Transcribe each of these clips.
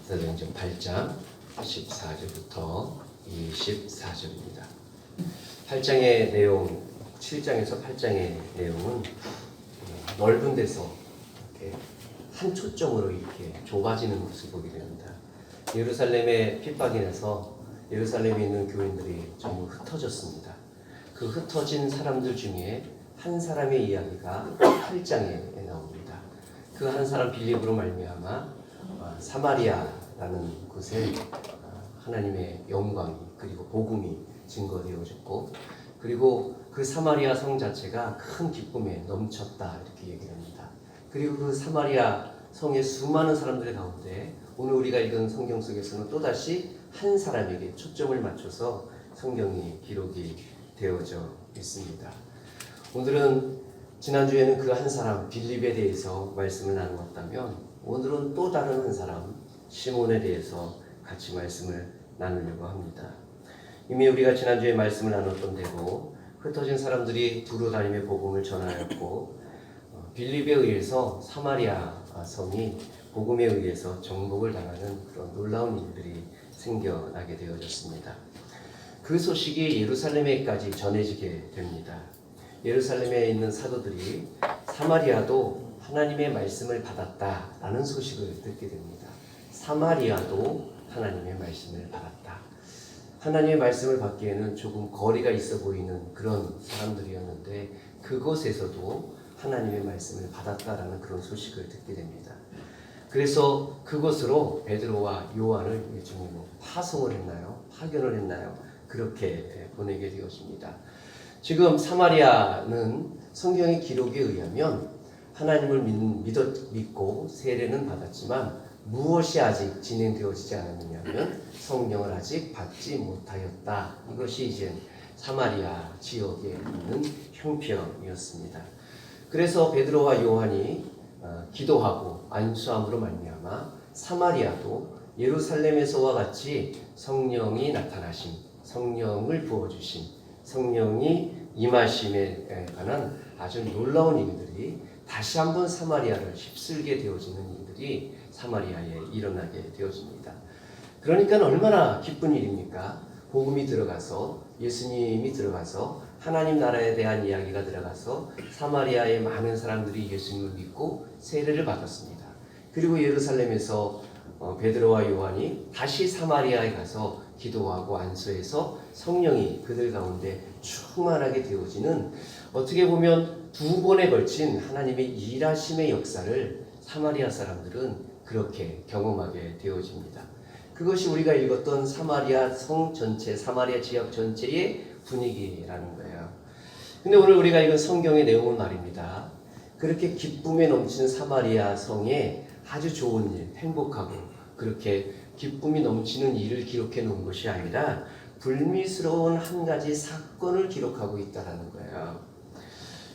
사도행전 8장 14절부터 24절입니다. 8장의 내용, 7장에서 8장의 내용은 넓은 데서 이렇게 한 초점으로 이렇게 좁아지는 것을 보게 됩니다. 예루살렘의 핍박이 나서 예루살렘에 있는 교인들이 전부 흩어졌습니다. 그 흩어진 사람들 중에 한 사람의 이야기가 8장에 나옵니다. 그 한 사람 빌립으로 말미암아 사마리아라는 곳에 하나님의 영광이 그리고 복음이 증거되어졌고, 그리고 그 사마리아 성 자체가 큰 기쁨에 넘쳤다 이렇게 얘기를 합니다. 그리고 그 사마리아 성의 수많은 사람들 가운데 오늘 우리가 읽은 성경 속에서는 또다시 한 사람에게 초점을 맞춰서 성경이 기록이 되어져 있습니다. 오늘은 지난주에는 그 한 사람 빌립에 대해서 말씀을 나누었다면 오늘은 또 다른 한 사람 시몬에 대해서 같이 말씀을 나누려고 합니다. 이미 우리가 지난주에 말씀을 나눴던 대로 흩어진 사람들이 두루 다니며 복음을 전하였고, 빌립에 의해서 사마리아 성이 복음에 의해서 정복을 당하는 그런 놀라운 일들이 생겨나게 되어졌습니다. 그 소식이 예루살렘에까지 전해지게 됩니다. 예루살렘에 있는 사도들이 사마리아도 하나님의 말씀을 받았다라는 소식을 듣게 됩니다. 사마리아도 하나님의 말씀을 받았다. 하나님의 말씀을 받기에는 조금 거리가 있어 보이는 그런 사람들이었는데 그곳에서도 하나님의 말씀을 받았다라는 그런 소식을 듣게 됩니다. 그래서 그곳으로 베드로와 요한을 일종의 파송을 했나요? 파견을 했나요? 그렇게 보내게 되었습니다. 지금 사마리아는 성경의 기록에 의하면 하나님을 믿고 세례는 받았지만 무엇이 아직 진행되어지지 않았느냐면 성령을 아직 받지 못하였다. 이것이 이제 사마리아 지역에 있는 형편이었습니다. 그래서 베드로와 요한이 기도하고 안수함으로 말미암아 사마리아도 예루살렘에서와 같이 성령이 나타나심, 성령을 부어주심, 성령이 임하심에 관한 아주 놀라운 일들이 다시 한번 사마리아를 휩쓸게 되어지는 일들이 사마리아에 일어나게 되어집니다. 그러니까 얼마나 기쁜 일입니까? 복음이 들어가서, 예수님이 들어가서, 하나님 나라에 대한 이야기가 들어가서 사마리아의 많은 사람들이 예수님을 믿고 세례를 받았습니다. 그리고 예루살렘에서 베드로와 요한이 다시 사마리아에 가서 기도하고 안수해서 성령이 그들 가운데 충만하게 되어지는, 어떻게 보면 두 번에 걸친 하나님의 일하심의 역사를 사마리아 사람들은 그렇게 경험하게 되어집니다. 그것이 우리가 읽었던 사마리아 성 전체, 사마리아 지역 전체의 분위기라는 거예요. 근데 오늘 우리가 읽은 성경의 내용은 말입니다. 그렇게 기쁨에 넘치는 사마리아 성에 아주 좋은 일, 행복하고 그렇게 기쁨이 넘치는 일을 기록해 놓은 것이 아니라 불미스러운 한 가지 사건을 기록하고 있다는 거예요.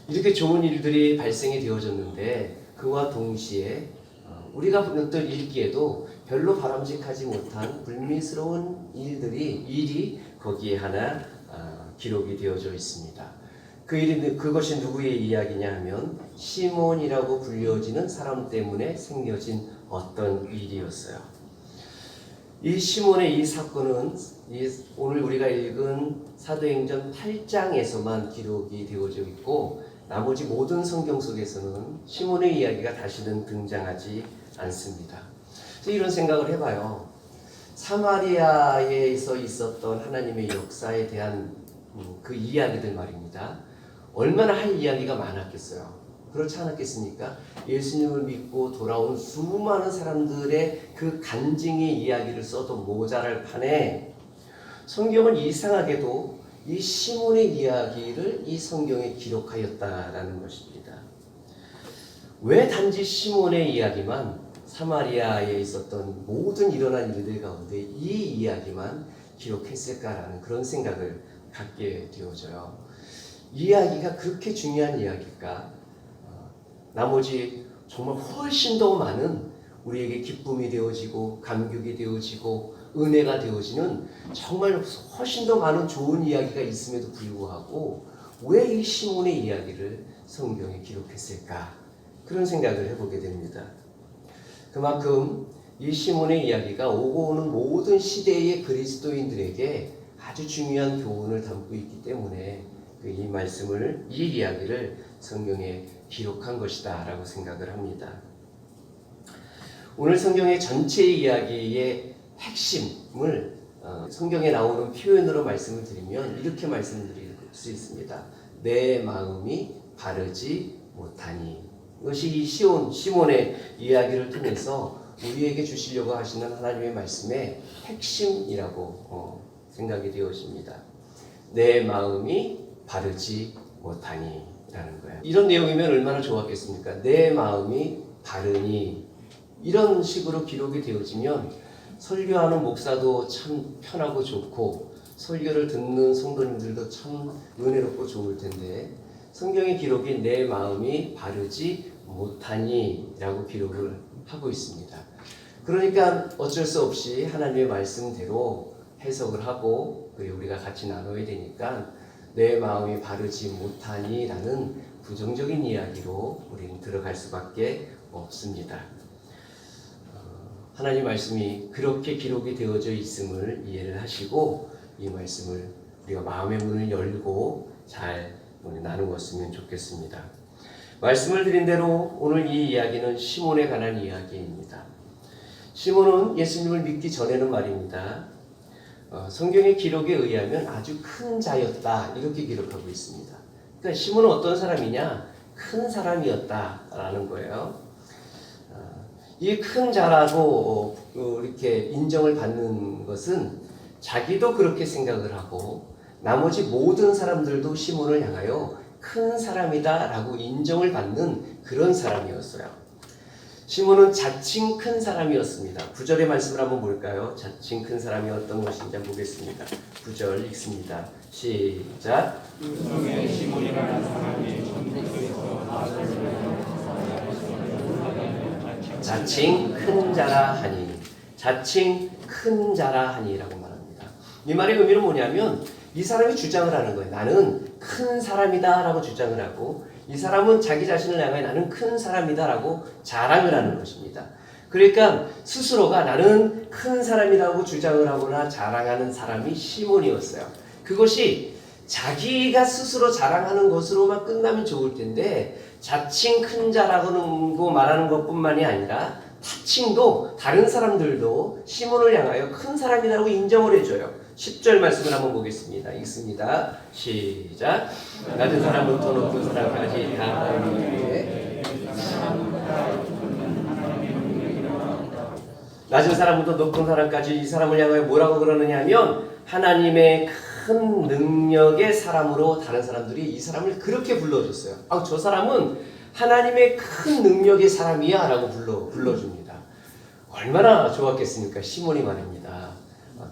이렇게 좋은 일들이 발생이 되어졌는데 그와 동시에 우리가 어떤 읽기에도 별로 바람직하지 못한 불미스러운 일이 거기에 하나 기록이 되어져 있습니다. 그것이 누구의 이야기냐 하면 시몬이라고 불려지는 사람 때문에 생겨진 어떤 일이었어요. 이 시몬의 이 사건은 오늘 우리가 읽은 사도행전 8장에서만 기록이 되어져 있고 나머지 모든 성경 속에서는 시몬의 이야기가 다시는 등장하지 않습니다. 그래서 이런 생각을 해봐요. 사마리아에서 있었던 하나님의 역사에 대한 그 이야기들 말입니다. 얼마나 할 이야기가 많았겠어요. 그렇지 않았겠습니까? 예수님을 믿고 돌아온 수많은 사람들의 그 간증의 이야기를 써도 모자랄 판에 성경은 이상하게도 이 시몬의 이야기를 이 성경에 기록하였다라는 것입니다. 왜 단지 시몬의 이야기만, 사마리아에 있었던 모든 일어난 일들 가운데 이 이야기만 기록했을까라는 그런 생각을 갖게 되어져요. 이야기가 그렇게 중요한 이야기일까? 나머지 정말 훨씬 더 많은 우리에게 기쁨이 되어지고 감격이 되어지고 은혜가 되어지는 정말 훨씬 더 많은 좋은 이야기가 있음에도 불구하고 왜 이 시몬의 이야기를 성경에 기록했을까? 그런 생각을 해보게 됩니다. 그만큼 이 시몬의 이야기가 오고 오는 모든 시대의 그리스도인들에게 아주 중요한 교훈을 담고 있기 때문에 이 말씀을, 이 이야기를 성경에 기록한 것이다 라고 생각을 합니다. 오늘 성경의 전체 이야기의 핵심을 성경에 나오는 표현으로 말씀을 드리면 이렇게 말씀드릴 수 있습니다. 내 마음이 바르지 못하니. 이것이 이 시몬의 이야기를 통해서 우리에게 주시려고 하시는 하나님의 말씀의 핵심이라고 생각이 되어집니다. 내 마음이 바르지 못하니 라는 거예요. 이런 내용이면 얼마나 좋았겠습니까? 내 마음이 바르니, 이런 식으로 기록이 되어지면 설교하는 목사도 참 편하고 좋고 설교를 듣는 성도님들도 참 은혜롭고 좋을 텐데, 성경의 기록이 내 마음이 바르지 못하니 라고 기록을 하고 있습니다. 그러니까 어쩔 수 없이 하나님의 말씀대로 해석을 하고 그리고 우리가 같이 나눠야 되니까 내 마음이 바르지 못하니 라는 부정적인 이야기로 우리는 들어갈 수밖에 없습니다. 하나님 말씀이 그렇게 기록이 되어져 있음을 이해를 하시고 이 말씀을 우리가 마음의 문을 열고 잘 나누었으면 좋겠습니다. 말씀을 드린 대로 오늘 이 이야기는 시몬에 관한 이야기입니다. 시몬은 예수님을 믿기 전에는 말입니다. 성경의 기록에 의하면 아주 큰 자였다 이렇게 기록하고 있습니다. 그러니까 시몬은 어떤 사람이냐? 큰 사람이었다라는 거예요. 이 큰 자라고 이렇게 인정을 받는 것은 자기도 그렇게 생각을 하고 나머지 모든 사람들도 시몬을 향하여 큰 사람이다 라고 인정을 받는 그런 사람이었어요. 시몬은 자칭 큰 사람이었습니다. 9절의 말씀을 한번 볼까요? 자칭 큰 사람이 어떤 것인지 한번 보겠습니다. 9절 읽습니다. 시작. 성에 시몬이라는 사람이 전국에서 자칭 큰 자라 하니, 자칭 큰 자라 하니라고 말합니다. 이 말의 의미는 뭐냐면 이 사람이 주장을 하는 거예요. 나는 큰 사람이다 라고 주장을 하고, 이 사람은 자기 자신을 향해 나는 큰 사람이다 라고 자랑을 하는 것입니다. 그러니까 스스로가 나는 큰 사람이라고 주장을 하거나 자랑하는 사람이 시몬이었어요. 그것이 자기가 스스로 자랑하는 것으로만 끝나면 좋을 텐데 자칭 큰 자라고 말하는 것뿐만이 아니라 타칭도 다른 사람들도 시몬을 향하여 큰 사람이라고 인정을 해줘요. 10절 말씀을 한번 보겠습니다. 읽습니다. 시작. 낮은 사람부터 높은 사람까지 다 하나님께, 낮은 사람부터 높은 사람까지 이 사람을 향하여 뭐라고 그러느냐 하면 하나님의 큰 능력의 사람으로 다른 사람들이 이 사람을 그렇게 불러줬어요. 저 사람은 하나님의 큰 능력의 사람이야 라고 불러줍니다. 얼마나 좋았겠습니까? 시몬이 말입니다.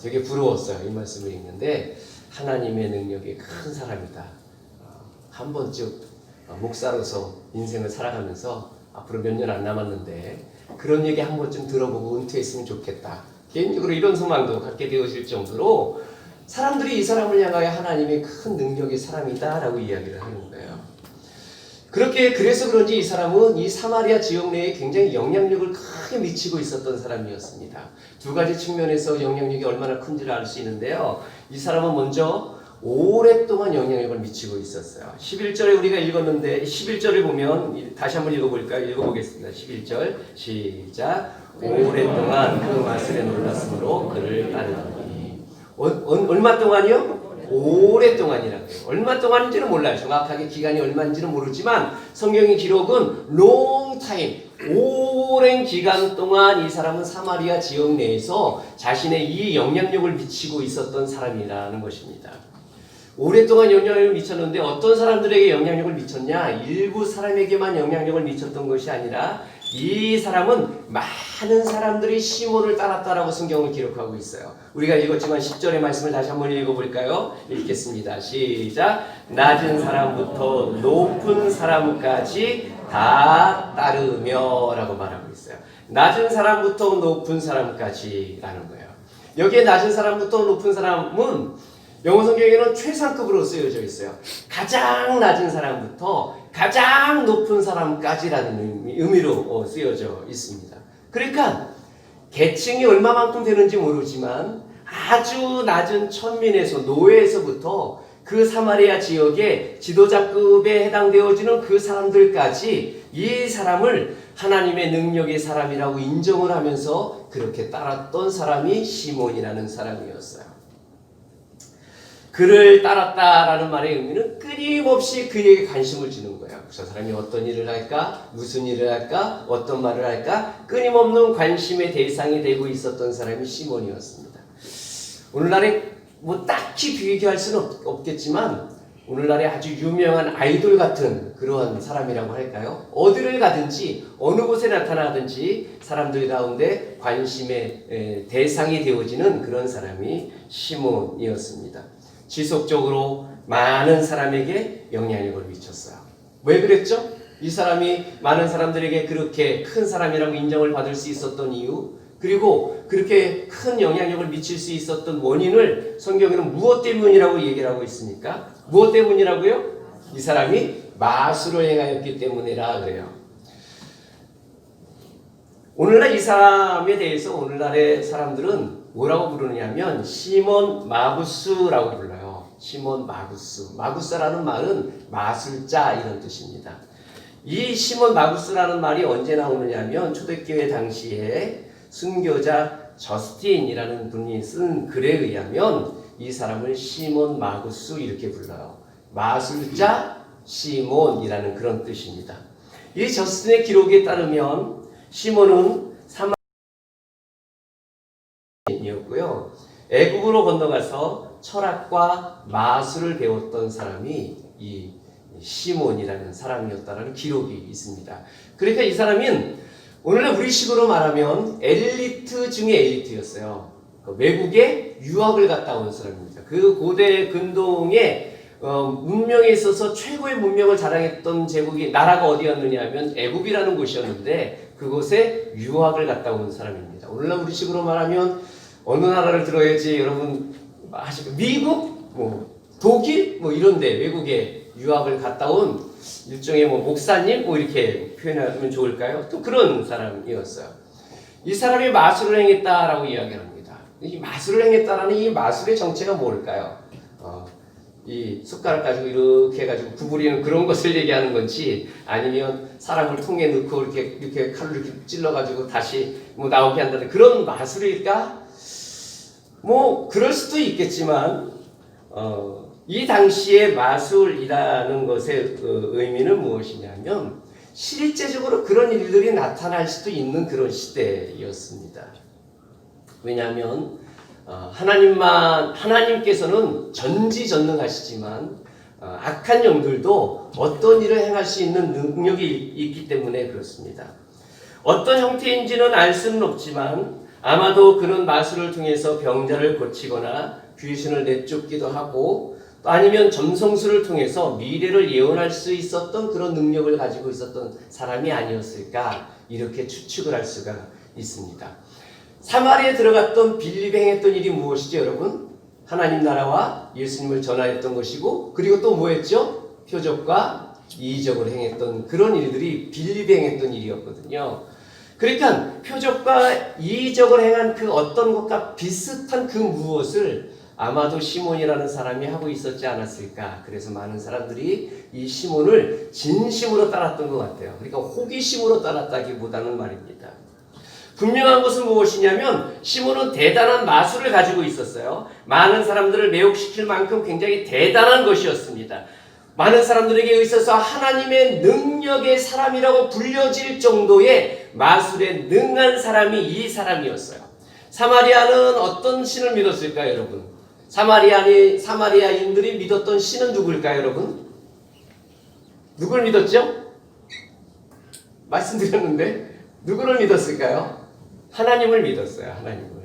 되게 부러웠어요. 이 말씀을 읽는데 하나님의 능력이 큰 사람이다. 한 번쯤 목사로서 인생을 살아가면서 앞으로 몇 년 안 남았는데 그런 얘기 한 번쯤 들어보고 은퇴했으면 좋겠다. 개인적으로 이런 소망도 갖게 되어질 정도로 사람들이 이 사람을 향하여 하나님의 큰 능력의 사람이다 라고 이야기를 하는 거예요. 그래서 그런지 이 사람은 이 사마리아 지역 내에 굉장히 영향력을 크게 미치고 있었던 사람이었습니다. 두 가지 측면에서 영향력이 얼마나 큰지를 알 수 있는데요. 이 사람은 먼저 오랫동안 영향력을 미치고 있었어요. 11절에 우리가 읽었는데 11절을 보면 다시 한번 읽어볼까요? 읽어보겠습니다. 11절 시작. 오랫동안 그 말씀에 놀랐으므로 그를 따르더니. 얼마 동안이요? 오랫동안이라고요. 얼마 동안인지는 몰라요. 정확하게 기간이 얼마인지는 모르지만 성경의 기록은 long time, 오랜 기간 동안 이 사람은 사마리아 지역 내에서 자신의 이 영향력을 미치고 있었던 사람이라는 것입니다. 오랫동안 영향력을 미쳤는데 어떤 사람들에게 영향력을 미쳤냐? 일부 사람에게만 영향력을 미쳤던 것이 아니라 이 사람은 많은 사람들이 시몬을 따랐다라고 성경을 기록하고 있어요. 우리가 읽었지만 10절의 말씀을 다시 한번 읽어볼까요? 읽겠습니다. 시작. 낮은 사람부터 높은 사람까지 다 따르며 라고 말하고 있어요. 낮은 사람부터 높은 사람까지 라는 거예요. 여기에 낮은 사람부터 높은 사람은 영어 성경에는 최상급으로 쓰여져 있어요. 가장 낮은 사람부터 가장 높은 사람까지라는 의미로 쓰여져 있습니다. 그러니까 계층이 얼마만큼 되는지 모르지만 아주 낮은 천민에서 노예에서부터 그 사마리아 지역의 지도자급에 해당되어지는 그 사람들까지 이 사람을 하나님의 능력의 사람이라고 인정을 하면서 그렇게 따랐던 사람이 시몬이라는 사람이었어요. 그를 따랐다라는 말의 의미는 끊임없이 그에게 관심을 주는 거예요. 저 사람이 어떤 일을 할까? 무슨 일을 할까? 어떤 말을 할까? 끊임없는 관심의 대상이 되고 있었던 사람이 시몬이었습니다. 오늘날에 뭐 딱히 비교할 수는 없겠지만 오늘날에 아주 유명한 아이돌 같은 그러한 사람이라고 할까요? 어디를 가든지 어느 곳에 나타나든지 사람들 가운데 관심의 대상이 되어지는 그런 사람이 시몬이었습니다. 지속적으로 많은 사람에게 영향력을 미쳤어요. 왜 그랬죠? 이 사람이 많은 사람들에게 그렇게 큰 사람이라고 인정을 받을 수 있었던 이유, 그리고 그렇게 큰 영향력을 미칠 수 있었던 원인을 성경에는 무엇 때문이라고 얘기를 하고 있습니까? 무엇 때문이라고요? 이 사람이 마술을 행하였기 때문이라 그래요. 오늘날 이 사람에 대해서 오늘날의 사람들은 뭐라고 부르느냐면 시몬 마구스라고 불러요. 시몬 마구스. 마구스라는 말은 마술자 이런 뜻입니다. 이 시몬 마구스라는 말이 언제 나오느냐면 초대교회 당시에 순교자 저스틴이라는 분이 쓴 글에 의하면 이 사람을 시몬 마구스 이렇게 불러요. 마술자 시몬이라는 그런 뜻입니다. 이 저스틴의 기록에 따르면 시몬은 사마리아인이었고요. 애국으로 건너가서 철학과 마술을 배웠던 사람이 이 시몬이라는 사람이었다는 기록이 있습니다. 그러니까 이 사람은 오늘날 우리식으로 말하면 엘리트 중에 엘리트였어요. 외국에 유학을 갔다 온 사람입니다. 그 고대 근동의 문명에 있어서 최고의 문명을 자랑했던 제국이 나라가 어디였느냐 하면 애굽이라는 곳이었는데 그곳에 유학을 갔다 온 사람입니다. 오늘날 우리식으로 말하면 어느 나라를 들어야지 여러분 아시고 미국, 독일 이런데 외국에 유학을 갔다 온 일종의 목사님 이렇게 표현하면 좋을까요? 또 그런 사람이었어요. 이 사람이 마술을 행했다라고 이야기합니다. 이 마술을 행했다라는 이 마술의 정체가 뭘까요? 이 숟가락 가지고 이렇게 해가지고 구부리는 그런 것을 얘기하는 건지 아니면 사람을 통에 넣고 이렇게 칼로 이렇게 찔러가지고 다시 나오게 한다는 그런 마술일까? 그럴 수도 있겠지만 이 당시의 마술이라는 것의 의미는 무엇이냐면 실제적으로 그런 일들이 나타날 수도 있는 그런 시대였습니다. 왜냐하면 하나님께서는 전지전능하시지만 악한 영들도 어떤 일을 행할 수 있는 능력이 있기 때문에 그렇습니다. 어떤 형태인지는 알 수는 없지만 아마도 그런 마술을 통해서 병자를 고치거나 귀신을 내쫓기도 하고 또 아니면 점성술을 통해서 미래를 예언할 수 있었던 그런 능력을 가지고 있었던 사람이 아니었을까 이렇게 추측을 할 수가 있습니다. 사마리아에 들어갔던 빌립이 행했던 일이 무엇이죠, 여러분? 하나님 나라와 예수님을 전하였던 것이고 그리고 또 뭐였죠? 표적과 이적을 행했던 그런 일들이 빌립이 행했던 일이었거든요. 그러니까 표적과 이적을 행한 그 어떤 것과 비슷한 그 무엇을 아마도 시몬이라는 사람이 하고 있었지 않았을까. 그래서 많은 사람들이 이 시몬을 진심으로 따랐던 것 같아요. 그러니까 호기심으로 따랐다기보다는 말입니다. 분명한 것은 무엇이냐면 시몬은 대단한 마술을 가지고 있었어요. 많은 사람들을 매혹시킬 만큼 굉장히 대단한 것이었습니다. 많은 사람들에게 있어서 하나님의 능력의 사람이라고 불려질 정도의 마술에 능한 사람이 이 사람이었어요. 사마리아는 어떤 신을 믿었을까요, 여러분? 사마리아인들이 믿었던 신은 누구일까요, 여러분? 누굴 믿었죠? 말씀드렸는데 누구를 믿었을까요? 하나님을 믿었어요. 하나님을.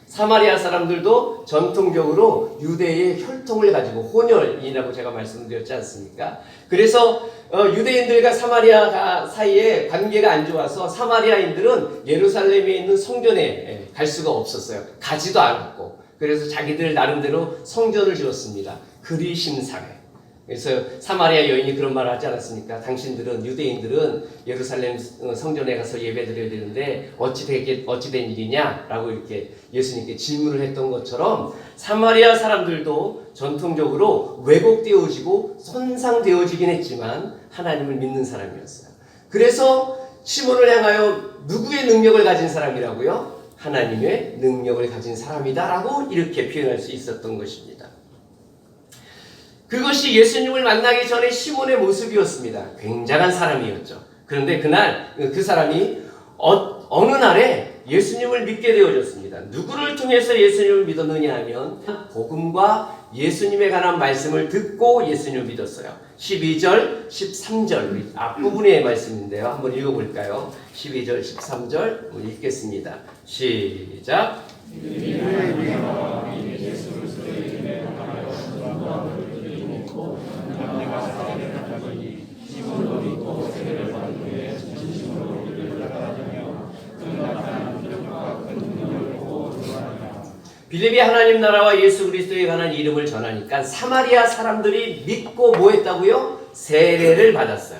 사마리아 사람들도 전통적으로 유대의 혈통을 가지고 혼혈이라고 제가 말씀드렸지 않습니까? 그래서 유대인들과 사마리아 사이에 관계가 안 좋아서 사마리아인들은 예루살렘에 있는 성전에 갈 수가 없었어요. 가지도 않았고 그래서 자기들 나름대로 성전을 지었습니다. 그리심상에. 그래서 사마리아 여인이 그런 말을 하지 않았습니까? 당신들은 유대인들은 예루살렘 성전에 가서 예배드려야 되는데 어찌 된 일이냐라고 이렇게 예수님께 질문을 했던 것처럼 사마리아 사람들도 전통적으로 왜곡되어지고 손상되어지긴 했지만 하나님을 믿는 사람이었어요. 그래서 시몬을 향하여 누구의 능력을 가진 사람이라고요? 하나님의 능력을 가진 사람이다라고 이렇게 표현할 수 있었던 것입니다. 그것이 예수님을 만나기 전에 시몬의 모습이었습니다. 굉장한 사람이었죠. 그런데 그날 그 사람이 어느 날에 예수님을 믿게 되어졌습니다. 누구를 통해서 예수님을 믿었느냐 하면 복음과 예수님에 관한 말씀을 듣고 예수님을 믿었어요. 12절, 13절 앞부분의 말씀인데요. 한번 읽어볼까요? 12절, 13절 읽겠습니다. 시작. 빌립이 하나님 나라와 예수 그리스도에 관한 이름을 전하니까 사마리아 사람들이 믿고 뭐 했다고요? 세례를 받았어요.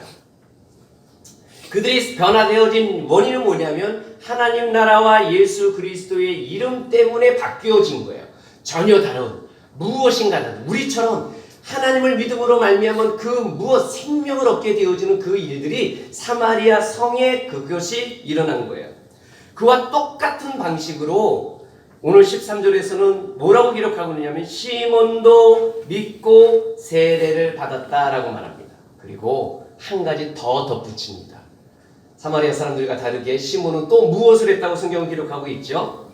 그들이 변화되어진 원인은 뭐냐면 하나님 나라와 예수 그리스도의 이름 때문에 바뀌어진 거예요. 전혀 다른 무엇인가 다른 우리처럼 하나님을 믿음으로 말미암은 그 무엇 생명을 얻게 되어지는 그 일들이 사마리아 성에 그것이 일어난 거예요. 그와 똑같은 방식으로 오늘 13절에서는 뭐라고 기록하고 있냐면 시몬도 믿고 세례를 받았다라고 말합니다. 그리고 한 가지 더 덧붙입니다. 사마리아 사람들과 다르게 시몬은 또 무엇을 했다고 성경은 기록하고 있죠?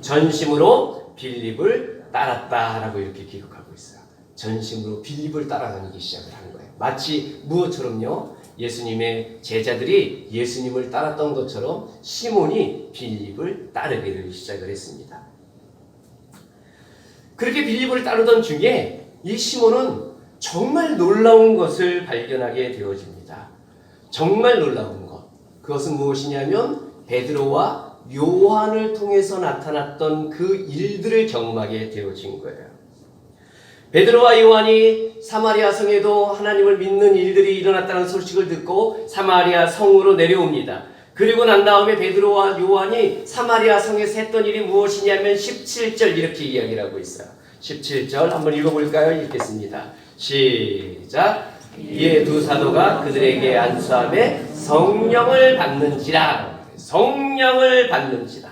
전심으로 빌립을 따랐다라고 이렇게 기록하고 있어요. 전심으로 빌립을 따라다니기 시작을 한 거예요. 마치 무엇처럼요? 예수님의 제자들이 예수님을 따랐던 것처럼 시몬이 빌립을 따르기를 시작을 했습니다. 그렇게 빌립을 따르던 중에 이 시몬은 정말 놀라운 것을 발견하게 되어집니다. 정말 놀라운 것. 그것은 무엇이냐면 베드로와 요한을 통해서 나타났던 그 일들을 경험하게 되어진 거예요. 베드로와 요한이 사마리아 성에도 하나님을 믿는 일들이 일어났다는 소식을 듣고 사마리아 성으로 내려옵니다. 그리고 난 다음에 베드로와 요한이 사마리아 성에서 했던 일이 무엇이냐면 17절 이렇게 이야기를 하고 있어요. 17절 한번 읽어볼까요? 읽겠습니다. 시작. 이에 두 사도가 그들에게 안수하며 성령을 받는지라. 성령을 받는지라.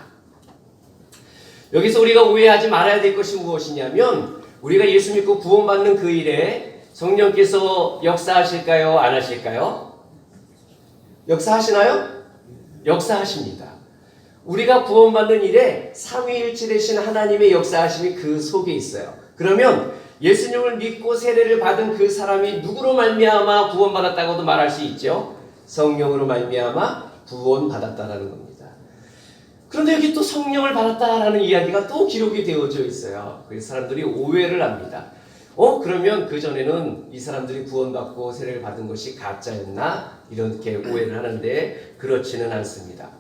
여기서 우리가 오해하지 말아야 될 것이 무엇이냐면 우리가 예수 믿고 구원받는 그 일에 성령께서 역사하실까요? 안 하실까요? 역사하시나요? 역사하십니다. 우리가 구원받는 일에 삼위일체 되신 하나님의 역사하심이 그 속에 있어요. 그러면 예수님을 믿고 세례를 받은 그 사람이 누구로 말미암아 구원받았다고도 말할 수 있죠. 성령으로 말미암아 구원받았다라는 겁니다. 그런데 여기 또 성령을 받았다라는 이야기가 또 기록이 되어져 있어요. 그래서 사람들이 오해를 합니다. 그러면 그전에는 이 사람들이 구원받고 세례를 받은 것이 가짜였나? 이렇게 오해를 하는데 그렇지는 않습니다.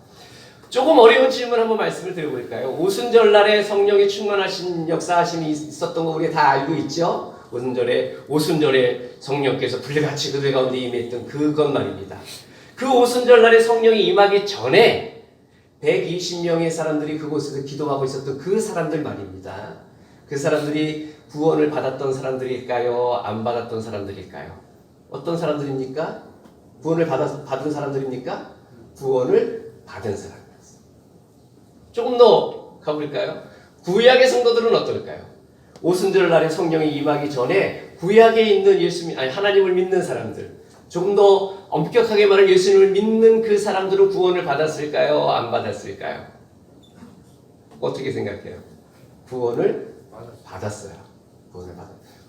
조금 어려운 질문 한번 말씀을 드려볼까요? 오순절날에 성령의 충만하신 역사하심이 있었던 거 우리가 다 알고 있죠? 오순절에 성령께서 불같이 그들 가운데 임했던 그것 말입니다. 그 오순절날에 성령이 임하기 전에 120명의 사람들이 그곳에서 기도하고 있었던 그 사람들 말입니다. 그 사람들이 구원을 받았던 사람들일까요? 안 받았던 사람들일까요? 어떤 사람들입니까? 구원을 받은 사람들입니까? 구원을 받은 사람이었어요. 조금 더 가볼까요? 구약의 성도들은 어떨까요? 오순절 날에 성령이 임하기 전에 구약에 있는 하나님을 믿는 사람들, 조금 더 엄격하게 말하면 예수님을 믿는 그 사람들은 구원을 받았을까요? 안 받았을까요? 어떻게 생각해요? 구원을 받았어요.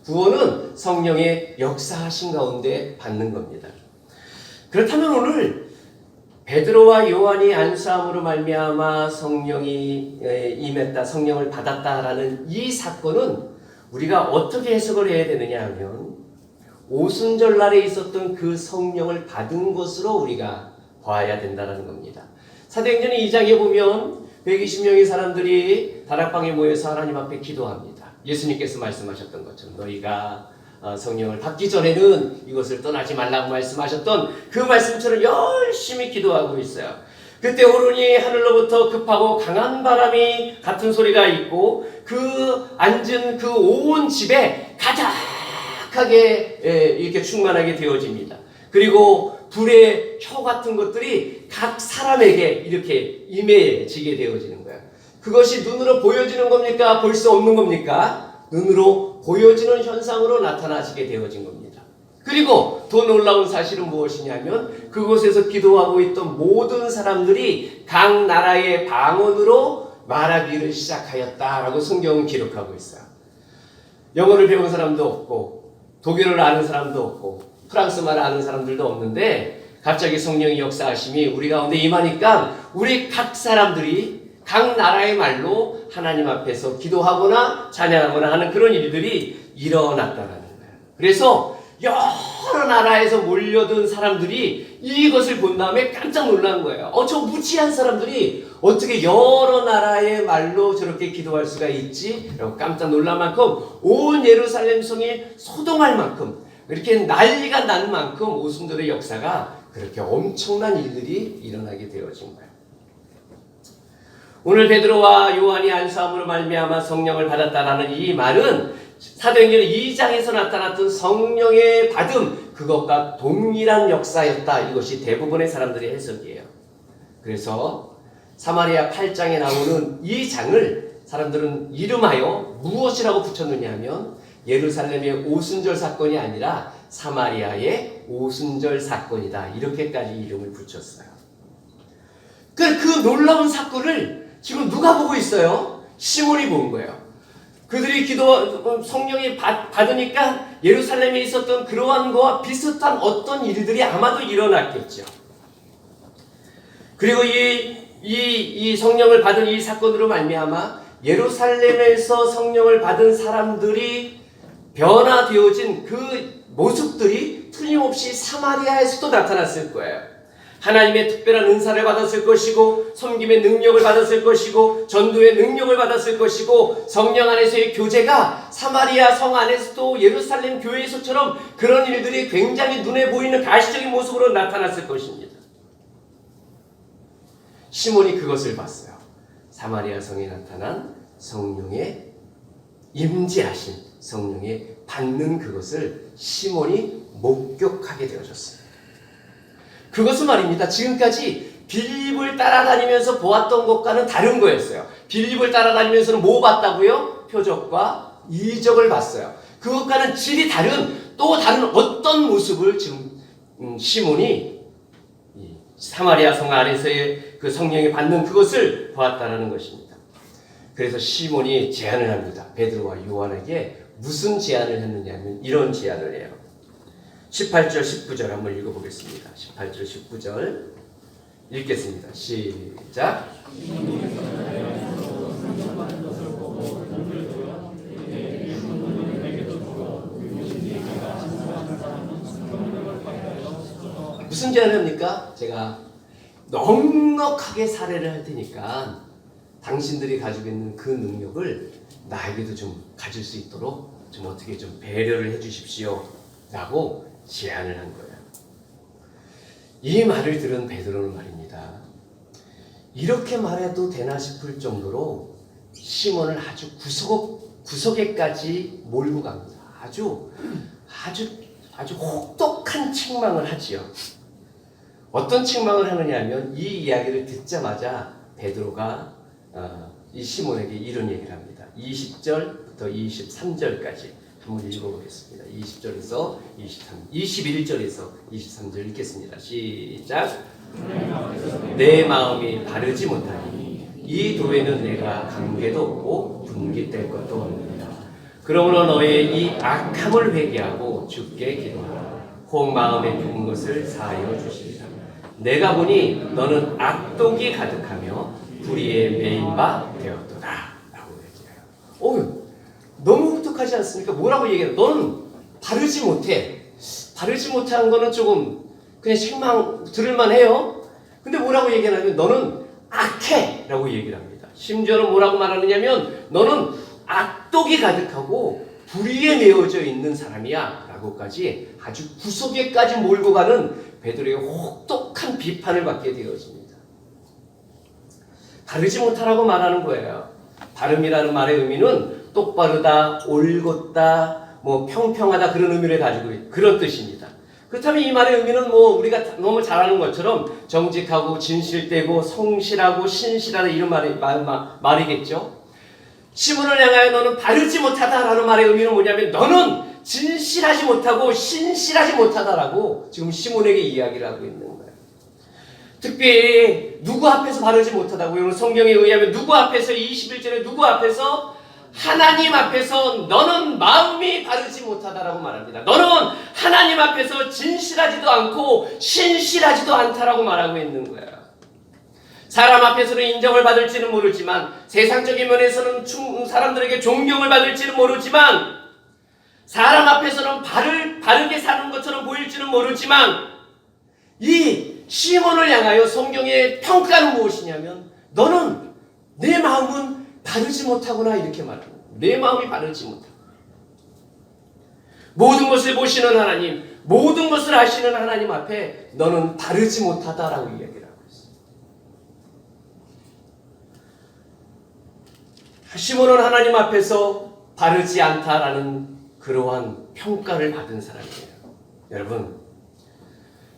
구원은 성령의 역사하신 가운데 받는 겁니다. 그렇다면 오늘 베드로와 요한이 안수함으로 말미암아 성령이 임했다, 성령을 받았다라는 이 사건은 우리가 어떻게 해석을 해야 되느냐 하면 오순절날에 있었던 그 성령을 받은 것으로 우리가 봐야 된다는 겁니다. 사도행전 2장에 보면 120명의 사람들이 다락방에 모여서 하나님 앞에 기도합니다. 예수님께서 말씀하셨던 것처럼 너희가 성령을 받기 전에는 이것을 떠나지 말라고 말씀하셨던 그 말씀처럼 열심히 기도하고 있어요. 그때 오르니 하늘로부터 급하고 강한 바람이 같은 소리가 있고 그 앉은 그 온 집에 가득하게 이렇게 충만하게 되어집니다. 그리고 불의 혀 같은 것들이 각 사람에게 이렇게 임해지게 되어지는 거예요. 그것이 눈으로 보여지는 겁니까? 볼 수 없는 겁니까? 눈으로 보여지는 현상으로 나타나시게 되어진 겁니다. 그리고 더 놀라운 사실은 무엇이냐면 그곳에서 기도하고 있던 모든 사람들이 각 나라의 방언으로 말하기를 시작하였다라고 성경은 기록하고 있어요. 영어를 배운 사람도 없고 독일어를 아는 사람도 없고 프랑스말을 아는 사람들도 없는데 갑자기 성령의 역사하심이 우리 가운데 임하니까 우리 각 사람들이 각 나라의 말로 하나님 앞에서 기도하거나 찬양하거나 하는 그런 일들이 일어났다라는 거예요. 그래서 여러 나라에서 몰려든 사람들이 이것을 본 다음에 깜짝 놀란 거예요. 저 무지한 사람들이 어떻게 여러 나라의 말로 저렇게 기도할 수가 있지? 라고 깜짝 놀랄 만큼 온 예루살렘 성이 소동할 만큼 이렇게 난리가 난 만큼 오순절의 역사가 그렇게 엄청난 일들이 일어나게 되어진 거예요. 오늘 베드로와 요한이 안수함으로 말미암아 성령을 받았다라는 이 말은 사도행전 2장에서 나타났던 성령의 받음 그것과 동일한 역사였다. 이것이 대부분의 사람들의 해석이에요. 그래서 사마리아 8장에 나오는 이 장을 사람들은 이름하여 무엇이라고 붙였느냐 하면 예루살렘의 오순절 사건이 아니라 사마리아의 오순절 사건이다. 이렇게까지 이름을 붙였어요. 그 놀라운 사건을 지금 누가 보고 있어요? 시몬이 본 거예요. 그들이 성령이 받으니까 예루살렘에 있었던 그러한 거와 비슷한 어떤 일들이 아마도 일어났겠죠. 그리고 이 성령을 받은 이 사건으로 말미암아 예루살렘에서 성령을 받은 사람들이 변화되어진 그 모습들이 틀림없이 사마리아에서도 나타났을 거예요. 하나님의 특별한 은사를 받았을 것이고 섬김의 능력을 받았을 것이고 전도의 능력을 받았을 것이고 성령 안에서의 교제가 사마리아 성 안에서도 예루살렘 교회에서처럼 그런 일들이 굉장히 눈에 보이는 가시적인 모습으로 나타났을 것입니다. 시몬이 그것을 봤어요. 사마리아 성에 나타난 성령의 임재하신 성령의 받는 그것을 시몬이 목격하게 되어졌어요. 그것은 말입니다. 지금까지 빌립을 따라다니면서 보았던 것과는 다른 거였어요. 빌립을 따라다니면서는 뭐 봤다고요? 표적과 이적을 봤어요. 그것과는 질이 다른 또 다른 어떤 모습을 지금 시몬이 사마리아 성 안에서의 그 성령이 받는 그것을 보았다는 것입니다. 그래서 시몬이 제안을 합니다. 베드로와 요한에게 무슨 제안을 했느냐면 이런 제안을 해요. 18절 19절 한번 읽어보겠습니다. 18절 19절 읽겠습니다. 시작. 무슨 제안을 합니까? 제가 넉넉하게 사례를 할 테니까 당신들이 가지고 있는 그 능력을 나에게도 좀 가질 수 있도록 좀 어떻게 좀 배려를 해 주십시오 라고 제안을 한 거예요. 이 말을 들은 베드로는 말입니다. 이렇게 말해도 되나 싶을 정도로 시몬을 아주 구석에까지 몰고 갑니다. 아주 혹독한 책망을 하지요. 어떤 책망을 하느냐 하면 이 이야기를 듣자마자 베드로가 이 시몬에게 이런 얘기를 합니다. 20절부터 23절까지 한번 읽어보겠습니다. 20절에서 21절에서 23절 읽겠습니다. 시작. 내 마음이 바르지 못하니 이 도에는 내가 관계도 없고 분깃될 것도 없느니라. 그러므로 너의 이 악함을 회개하고 주께 기도하라. 혹 마음에 품은 것을 사하여 주시리라. 내가 보니 너는 악독이 가득하며 불의에 매인 바 되었도다 라고 얘기해요. 너무 혹독하지 않습니까? 뭐라고 얘기해요? 너는 바르지 못해. 바르지 못한 거는 조금 그냥 책망 들을만 해요. 근데 뭐라고 얘기하냐면 너는 악해 라고 얘기를 합니다. 심지어는 뭐라고 말하느냐면 너는 악독이 가득하고 불의에 매어져 있는 사람이야 라고까지 아주 구석에까지 몰고 가는 베드로의 혹독한 비판을 받게 되어집니다. 바르지 못하라고 말하는 거예요. 바름이라는 말의 의미는 똑바르다, 올곧다, 평평하다 그런 의미를 가지고 있는 그런 뜻입니다. 그렇다면 이 말의 의미는 우리가 너무 잘 아는 것처럼 정직하고 진실되고 성실하고 신실하다 이런 말이겠죠. 시몬을 향하여 너는 바르지 못하다라는 말의 의미는 뭐냐면 너는 진실하지 못하고 신실하지 못하다라고 지금 시몬에게 이야기를 하고 있는 거예요. 특별히 누구 앞에서 바르지 못하다고요? 성경에 의하면 누구 앞에서 21절에 누구 앞에서? 하나님 앞에서 너는 마음이 바르지 못하다라고 말합니다. 너는 하나님 앞에서 진실하지도 않고 신실하지도 않다라고 말하고 있는 거예요. 사람 앞에서는 인정을 받을지는 모르지만 세상적인 면에서는 사람들에게 존경을 받을지는 모르지만 사람 앞에서는 바르게 사는 것처럼 보일지는 모르지만 이 시몬을 향하여 성경의 평가는 무엇이냐면 너는 내 마음은 바르지 못하구나 이렇게 말합니다. 내 마음이 바르지 못하고 모든 것을 보시는 하나님, 모든 것을 아시는 하나님 앞에 너는 바르지 못하다라고 이야기를 하고 있습니다. 시몬은 하나님 앞에서 바르지 않다라는 그러한 평가를 받은 사람이에요. 여러분,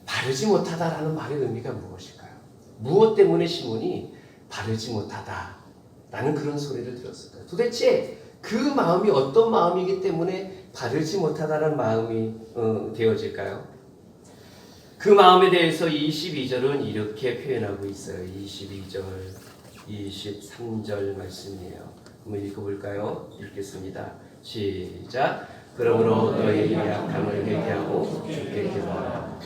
바르지 못하다라는 말의 의미가 무엇일까요? 무엇 때문에 시몬이 바르지 못하다라는 그런 소리를 들었을까요? 도대체 그 마음이 어떤 마음이기 때문에 바르지 못하다라는 마음이 되어질까요? 그 마음에 대해서 22절은 이렇게 표현하고 있어요. 22절, 23절 말씀이에요. 한번 읽어볼까요? 읽겠습니다. 시작. 그러므로 너희 약함을 회개하고 주께 기도하라.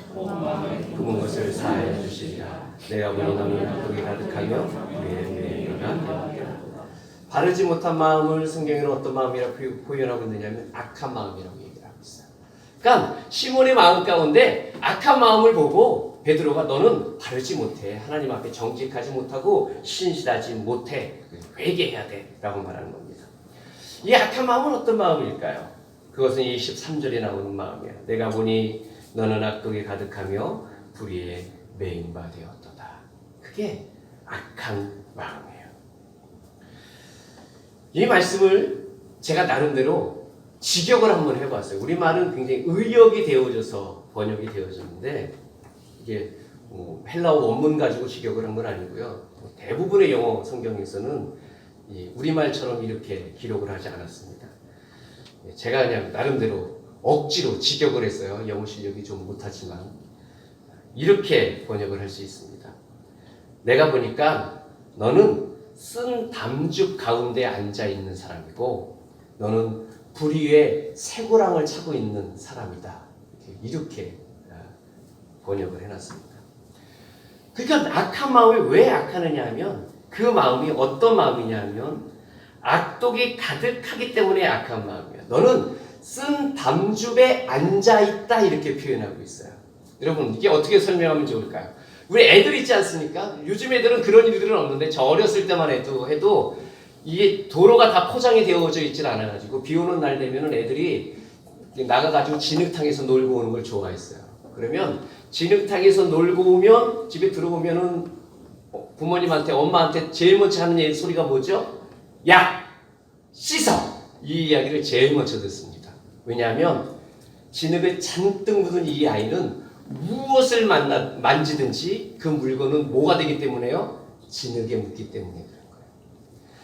품은 것을 사하여 주시리라. 내가 보니 너는 악독이 가득하며 우리의 뇌가 되었다. 바르지 못한 마음을 성경에는 어떤 마음이라고 표현하고 있느냐면 악한 마음이라고 얘기를 하고 있어요. 그러니까 시몬의 마음 가운데 악한 마음을 보고 베드로가 너는 바르지 못해. 하나님 앞에 정직하지 못하고 신실하지 못해. 회개해야 돼 라고 말하는 겁니다. 이 악한 마음은 어떤 마음일까요? 그것은 23절에 나오는 마음이에요. 내가 보니 너는 악독이 가득하며 불의에 매인 바 되었도다. 그게 악한 마음이에요. 이 말씀을 제가 나름대로 직역을 한번 해봤어요. 우리말은 굉장히 의역이 되어져서 번역이 되어졌는데 이게 헬라어 원문 가지고 직역을 한 건 아니고요. 대부분의 영어 성경에서는 우리말처럼 이렇게 기록을 하지 않았습니다. 제가 그냥 나름대로 억지로 직역을 했어요. 영어 실력이 좀 못하지만 이렇게 번역을 할 수 있습니다. 내가 보니까 너는 쓴 담즙 가운데 앉아 있는 사람이고 너는 불의에 쇠고랑을 차고 있는 사람이다. 이렇게 번역을 해놨습니다. 그러니까 악한 마음이 왜 악하느냐 하면 그 마음이 어떤 마음이냐 하면 악독이 가득하기 때문에 악한 마음이에요. 너는 쓴 담즙에 앉아있다 이렇게 표현하고 있어요. 여러분 이게 어떻게 설명하면 좋을까요? 우리 애들 있지 않습니까? 요즘 애들은 그런 일들은 없는데 저 어렸을 때만 해도 이게 도로가 다 포장이 되어져 있질 않아가지고 비 오는 날 되면은 애들이 나가가지고 진흙탕에서 놀고 오는 걸 좋아했어요. 그러면 진흙탕에서 놀고 오면 집에 들어오면은 부모님한테 엄마한테 제일 먼저 하는 소리가 뭐죠? 야! 씻어! 이 이야기를 제일 먼저 듣습니다. 왜냐하면 진흙에 잔뜩 묻은 이 아이는 무엇을 만지든지 그 물건은 뭐가 되기 때문에요? 진흙에 묻기 때문에 그런 거예요.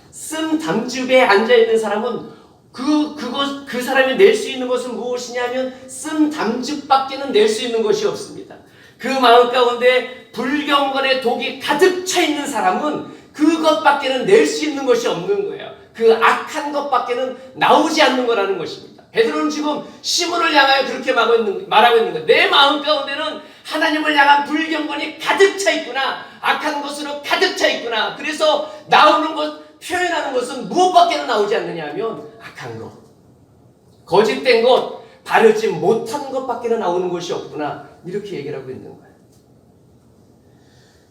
쓴 담즙에 앉아있는 사람은 그 사람이 낼 수 있는 것은 무엇이냐면 쓴 담즙밖에는 낼 수 있는 것이 없습니다. 그 마음 가운데 불경건의 독이 가득 차 있는 사람은 그것밖에는 낼 수 있는 것이 없는 거예요. 그 악한 것밖에는 나오지 않는 거라는 것입니다. 베드로는 지금 시몬을 향하여 그렇게 말하고 있는 거예요. 내 마음 가운데는 하나님을 향한 불경건이 가득 차 있구나. 악한 것으로 가득 차 있구나. 그래서 나오는 것, 표현하는 것은 무엇밖에는 나오지 않느냐 하면 악한 것, 거짓된 것, 바르지 못한 것밖에는 나오는 것이 없구나. 이렇게 얘기를 하고 있는 거예요.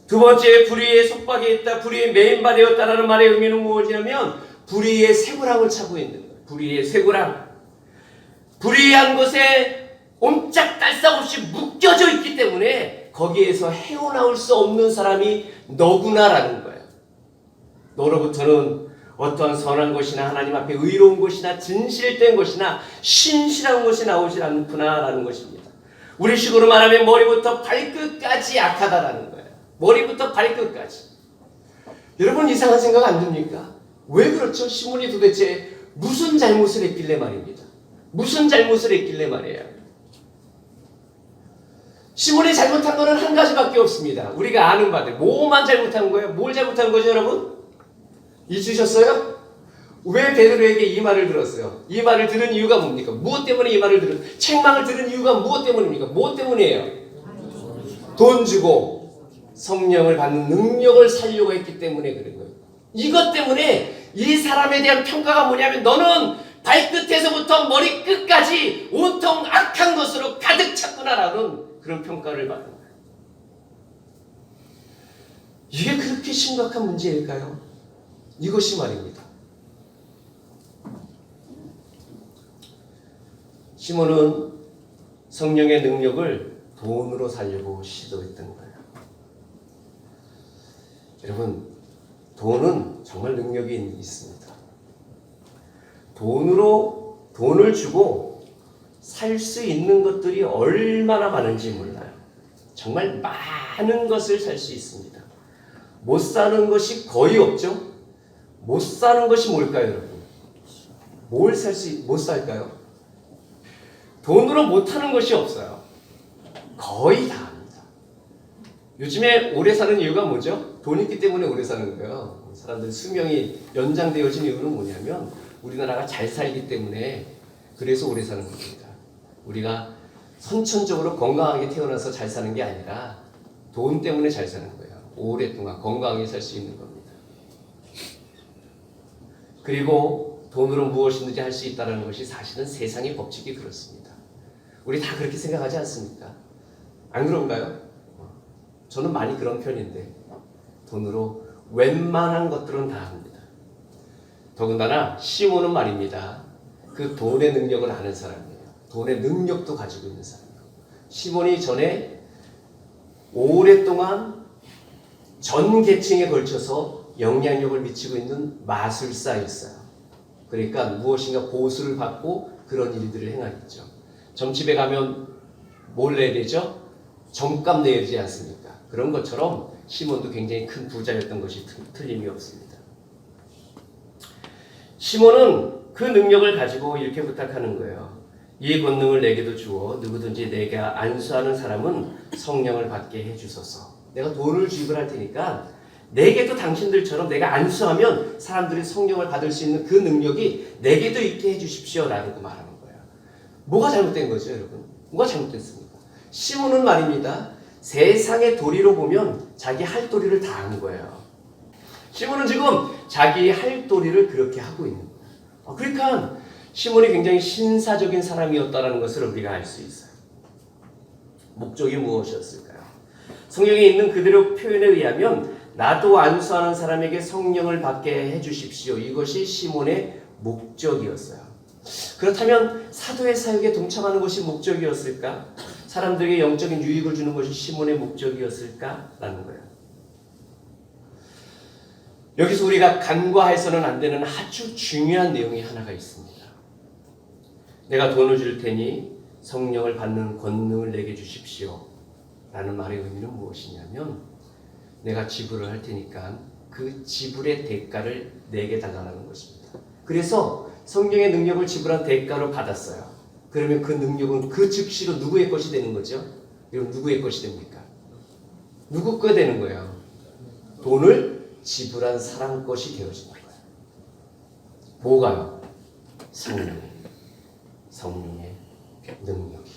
두 번째, 불의의 속박에 있다, 불의의 매인바 되었다라는 말의 의미는 무엇이냐면 불의의 쇠고랑을 차고 있는 거예요. 불의의 쇠고랑. 불의한 것에 옴짝달싹 없이 묶여져 있기 때문에 거기에서 헤어나올 수 없는 사람이 너구나라는 거예요. 너로부터는 어떠한 선한 것이나 하나님 앞에 의로운 것이나 진실된 것이나 신실한 것이 나오지 않구나라는 것입니다. 우리 식으로 말하면 머리부터 발끝까지 악하다라는 거예요. 머리부터 발끝까지. 여러분 이상한 생각 안 듭니까? 왜 그렇죠? 시몬이 도대체 무슨 잘못을 했길래 말입니다. 무슨 잘못을 했길래 말이에요. 시몬이 잘못한 거는 한 가지밖에 없습니다. 우리가 아는 바들. 뭐만 잘못한 거예요? 뭘 잘못한 거죠, 여러분? 잊으셨어요? 왜 베드로에게 이 말을 들었어요? 이 말을 들은 이유가 뭡니까? 무엇 때문에 이 말을 책망을 들은 이유가 무엇 때문입니까? 무엇 때문이에요? 돈 주고 성령을 받는 능력을 살려고 했기 때문에 그런 거예요. 이것 때문에 이 사람에 대한 평가가 뭐냐면 너는 발끝에서부터 머리끝까지 온통 악한 것으로 가득 찼구나라는 그런 평가를 받는 거예요. 이게 그렇게 심각한 문제일까요? 이것이 말입니다. 시몬은 성령의 능력을 돈으로 살려고 시도했던 거예요. 여러분, 돈은 정말 능력이 있습니다. 돈을 주고 살 수 있는 것들이 얼마나 많은지 몰라요. 정말 많은 것을 살 수 있습니다. 못 사는 것이 거의 없죠? 못 사는 것이 뭘까요, 여러분? 못 살까요? 돈으로 못 하는 것이 없어요. 거의 다 합니다. 요즘에 오래 사는 이유가 뭐죠? 돈 있기 때문에 오래 사는 거예요. 사람들 수명이 연장되어진 이유는 뭐냐면 우리나라가 잘 살기 때문에 그래서 오래 사는 겁니다. 우리가 선천적으로 건강하게 태어나서 잘 사는 게 아니라 돈 때문에 잘 사는 거예요. 오랫동안 건강하게 살 수 있는 겁니다. 그리고 돈으로 무엇이든지 할 수 있다는 것이 사실은 세상의 법칙이 그렇습니다. 우리 다 그렇게 생각하지 않습니까? 안 그런가요? 저는 많이 그런 편인데 돈으로 웬만한 것들은 다 합니다. 더군다나 시몬은 말입니다. 그 돈의 능력을 아는 사람이에요. 돈의 능력도 가지고 있는 사람이에요. 시몬이 전에 오랫동안 전 계층에 걸쳐서 영향력을 미치고 있는 마술사였어요. 그러니까 무엇인가 보수를 받고 그런 일들을 행하겠죠. 점집에 가면 뭘 내야 되죠? 정값 내야 되지 않습니까? 그런 것처럼 시몬도 굉장히 큰 부자였던 것이 틀림이 없습니다. 시몬은 그 능력을 가지고 이렇게 부탁하는 거예요. 이 권능을 내게도 주어 누구든지 내가 안수하는 사람은 성령을 받게 해주소서. 내가 돈을 지불할 테니까 내게도 당신들처럼 내가 안수하면 사람들이 성령을 받을 수 있는 그 능력이 내게도 있게 해주십시오 라고 말하는 거예요. 뭐가 잘못된 거죠, 여러분? 뭐가 잘못됐습니까? 시몬은 말입니다. 세상의 도리로 보면 자기 할 도리를 다 한 거예요. 시몬은 지금 자기 할 도리를 그렇게 하고 있는 거예요. 그러니까 시몬이 굉장히 신사적인 사람이었다는 것을 우리가 알 수 있어요. 목적이 무엇이었을까요? 성경에 있는 그대로 표현에 의하면 나도 안수하는 사람에게 성령을 받게 해주십시오. 이것이 시몬의 목적이었어요. 그렇다면 사도의 사역에 동참하는 것이 목적이었을까? 사람들에게 영적인 유익을 주는 것이 시몬의 목적이었을까? 라는 거예요. 여기서 우리가 간과해서는 안 되는 아주 중요한 내용이 하나가 있습니다. 내가 돈을 줄 테니 성령을 받는 권능을 내게 주십시오. 라는 말의 의미는 무엇이냐면 내가 지불을 할 테니까 그 지불의 대가를 내게 달라는 것입니다. 그래서 성령의 능력을 지불한 대가로 받았어요. 그러면 그 능력은 그 즉시로 누구의 것이 되는 거죠? 여러분 누구의 것이 됩니까? 누구 거 되는 거예요? 돈을 지불한 사람 것이 되어지는 거예요. 뭐가요? 성령의 능력이.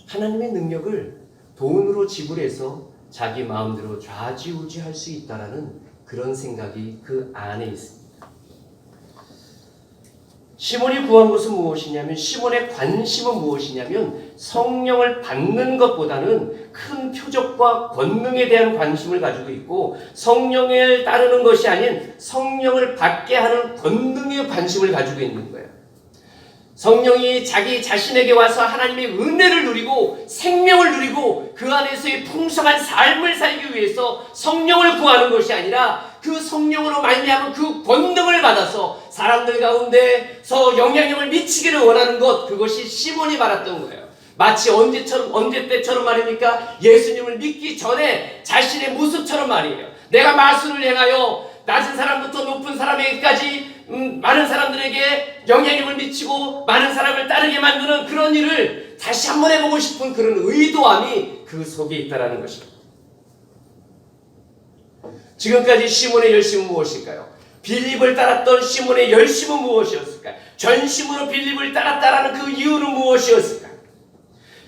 하나님의 능력을 돈으로 지불해서 자기 마음대로 좌지우지할 수 있다라는 그런 생각이 그 안에 있습니다. 시몬이 구한 것은 무엇이냐면 시몬의 관심은 무엇이냐면 성령을 받는 것보다는 큰 표적과 권능에 대한 관심을 가지고 있고 성령을 따르는 것이 아닌 성령을 받게 하는 권능에 관심을 가지고 있는 거예요. 성령이 자기 자신에게 와서 하나님의 은혜를 누리고 생명을 누리고 그 안에서의 풍성한 삶을 살기 위해서 성령을 구하는 것이 아니라 그 성령으로 말미암은 그 권능을 받아서 사람들 가운데서 영향력을 미치기를 원하는 것, 그것이 시몬이 말했던 거예요. 마치 언제 때처럼 말입니까? 예수님을 믿기 전에 자신의 모습처럼 말이에요. 내가 마술을 행하여 낮은 사람부터 높은 사람에게까지 많은 사람들에게 영향력을 미치고 많은 사람을 따르게 만드는 그런 일을 다시 한번 해보고 싶은 그런 의도함이 그 속에 있다는 것입니다. 지금까지 시몬의 열심은 무엇일까요? 빌립을 따랐던 시몬의 열심은 무엇이었을까요? 전심으로 빌립을 따랐다라는 그 이유는 무엇이었을까요?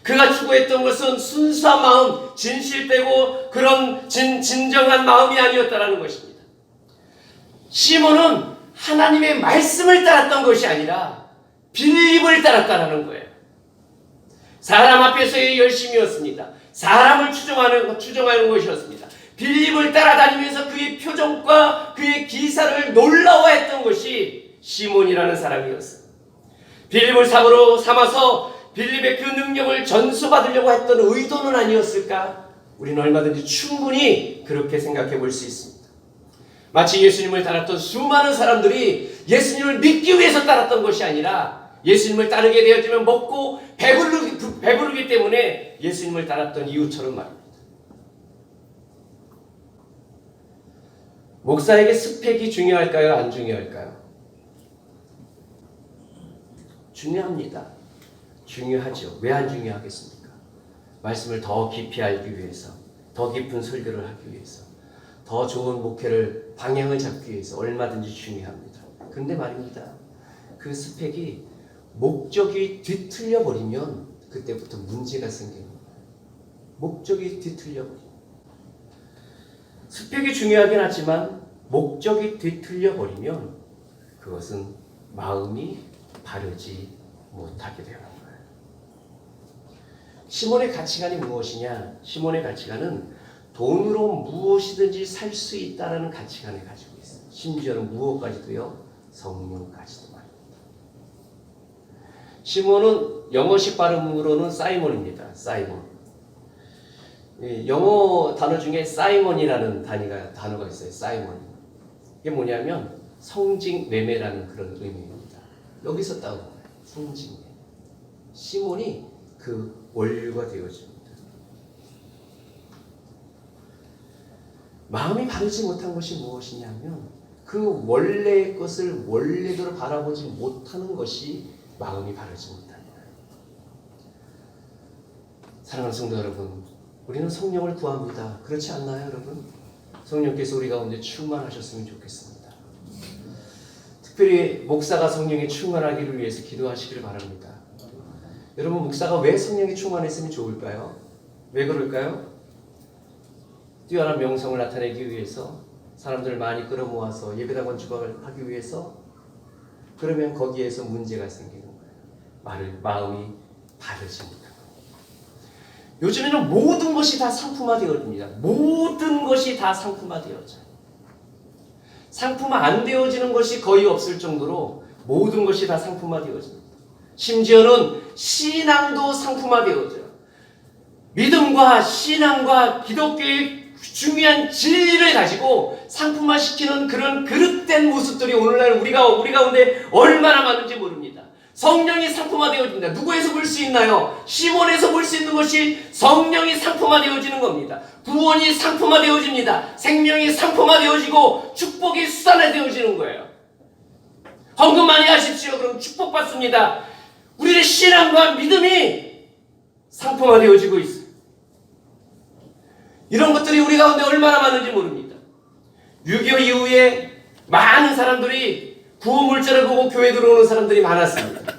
그가 추구했던 것은 순수한 마음, 진실되고 그런 진정한 마음이 아니었다라는 것입니다. 시몬은 하나님의 말씀을 따랐던 것이 아니라 빌립을 따랐다라는 거예요. 사람 앞에서의 열심이었습니다. 사람을 추종하는 것이었습니다. 빌립을 따라다니면서 그의 표정과 그의 기사를 놀라워했던 것이 시몬이라는 사람이었어요. 빌립을 사고로 삼아서 빌립의 그 능력을 전수받으려고 했던 의도는 아니었을까? 우리는 얼마든지 충분히 그렇게 생각해 볼 수 있습니다. 마치 예수님을 따랐던 수많은 사람들이 예수님을 믿기 위해서 따랐던 것이 아니라 예수님을 따르게 되어지면 먹고 배부르기 때문에 예수님을 따랐던 이유처럼 말입니다. 목사에게 스펙이 중요할까요? 안 중요할까요? 중요합니다. 중요하죠. 왜 안 중요하겠습니까? 말씀을 더 깊이 알기 위해서, 더 깊은 설교를 하기 위해서, 더 좋은 목회를 방향을 잡기 위해서 얼마든지 중요합니다. 그런데 말입니다. 그 스펙이 목적이 뒤틀려 버리면 그때부터 문제가 생기는 거예요. 목적이 뒤틀려 버리면. 스펙이 중요하긴 하지만 목적이 뒤틀려 버리면 그것은 마음이 바르지 못하게 되는 거예요. 시몬의 가치관이 무엇이냐? 시몬의 가치관은 돈으로 무엇이든지 살 수 있다는 가치관을 가지고 있어요. 심지어는 무엇까지도요? 성령까지도 말입니다. 시몬은 영어식 발음으로는 사이몬입니다. 사이몬. 영어 단어 중에 사이몬이라는 단어가 있어요. 사이몬. 이게 뭐냐면 성직매매라는 그런 의미입니다. 여기서 따온 거예요. 성직매매. 시몬이 그 원료가 되어집니다. 마음이 바르지 못한 것이 무엇이냐면 그 원래의 것을 원래대로 바라보지 못하는 것이 마음이 바르지 못합니다. 사랑하는 성도 여러분, 우리는 성령을 구합니다. 그렇지 않나요, 여러분? 성령께서 우리 가운데 충만하셨으면 좋겠습니다. 특별히 목사가 성령에 충만하기를 위해서 기도하시기를 바랍니다. 여러분, 목사가 왜 성령에 충만했으면 좋을까요? 왜 그럴까요? 뛰어난 명성을 나타내기 위해서, 사람들을 많이 끌어모아서 예배당 건축을 하기 위해서. 그러면 거기에서 문제가 생기는 거예요. 마음이 바르지 못하고. 요즘에는 모든 것이 다 상품화되어집니다. 모든 것이 다 상품화되어져요. 상품화 안 되어지는 것이 거의 없을 정도로 모든 것이 다 상품화되어집니다. 심지어는 신앙도 상품화되어져요. 믿음과 신앙과 기독교의 중요한 진리를 가지고 상품화시키는 그런 그릇된 모습들이 오늘날 우리 가운데 얼마나 많은지 모릅니다. 성령이 상품화되어집니다. 누구에서 볼 수 있나요? 시몬에서 볼 수 있는 것이 성령이 상품화되어지는 겁니다. 구원이 상품화되어집니다. 생명이 상품화되어지고 축복이 수단화되어지는 거예요. 헌금 많이 하십시오. 그럼 축복받습니다. 우리의 신앙과 믿음이 상품화되어지고 있어요. 이런 것들이 우리 가운데 얼마나 많은지 모릅니다. 6.25 이후에 많은 사람들이 구호물자를 보고 교회 들어오는 사람들이 많았습니다.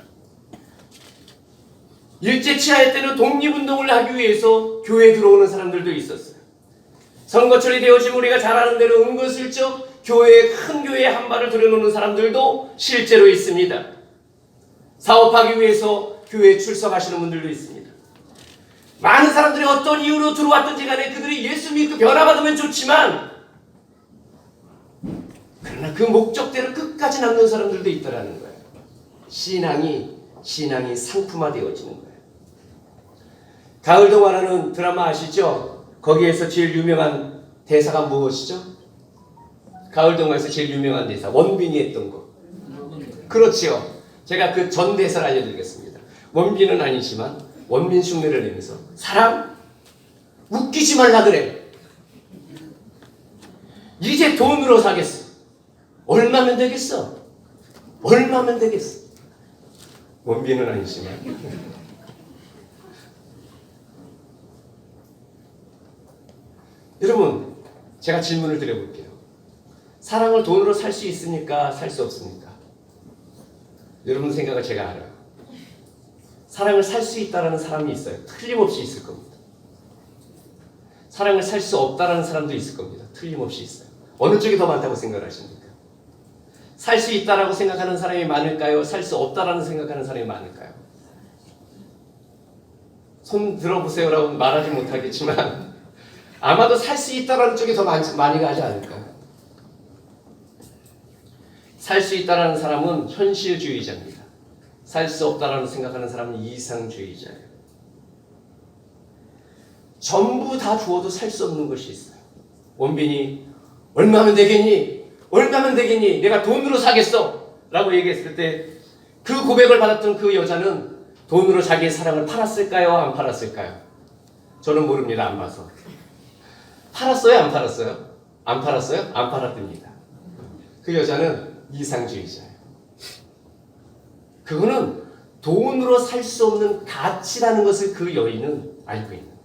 일제치하의 때는 독립운동을 하기 위해서 교회에 들어오는 사람들도 있었어요. 선거철이 되어지면 우리가 잘 아는 대로 은근슬쩍 큰 교회에 한 발을 들여놓는 사람들도 실제로 있습니다. 사업하기 위해서 교회에 출석하시는 분들도 있습니다. 많은 사람들이 어떤 이유로 들어왔든지 간에 그들이 예수 믿고 변화받으면 좋지만, 그러나 그 목적대로 끝까지 남는 사람들도 있더라는 거예요. 신앙이 신앙이 상품화되어지는 거예요. 가을동화라는 드라마 아시죠? 거기에서 제일 유명한 대사가 무엇이죠? 가을동화에서 제일 유명한 대사, 원빈이 했던 거. 그렇지요. 제가 그 전 대사를 알려드리겠습니다. 원빈은 아니지만 원빈 흉내를 내면서 사람 웃기지 말라 그래. 이제 돈으로 사겠어. 얼마면 되겠어? 얼마면 되겠어? 원빈은 아니지만 여러분, 제가 질문을 드려볼게요. 사랑을 돈으로 살 수 있습니까? 살 수 없습니까? 여러분 생각을 제가 알아요. 사랑을 살 수 있다라는 사람이 있어요. 틀림없이 있을 겁니다. 사랑을 살 수 없다라는 사람도 있을 겁니다. 틀림없이 있어요. 어느 쪽이 더 많다고 생각하십니까? 살 수 있다라고 생각하는 사람이 많을까요? 살 수 없다라는 생각하는 사람이 많을까요? 손 들어보세요라고 말하지 못하겠지만 아마도 살 수 있다라는 쪽이 더 많이 가지 않을까요? 살 수 있다라는 사람은 현실주의자입니다. 살 수 없다라고 생각하는 사람은 이상주의자예요. 전부 다 주어도 살 수 없는 것이 있어요. 원빈이 얼마면 되겠니? 얼마면 되겠니? 내가 돈으로 사겠어! 라고 얘기했을 때 그 고백을 받았던 그 여자는 돈으로 자기의 사랑을 팔았을까요? 안 팔았을까요? 저는 모릅니다. 안 봐서. 팔았어요? 안 팔았어요? 안 팔았어요? 안 팔았답니다. 그 여자는 이상주의자예요. 그거는 돈으로 살 수 없는 가치라는 것을 그 여인은 알고 있는 거예요.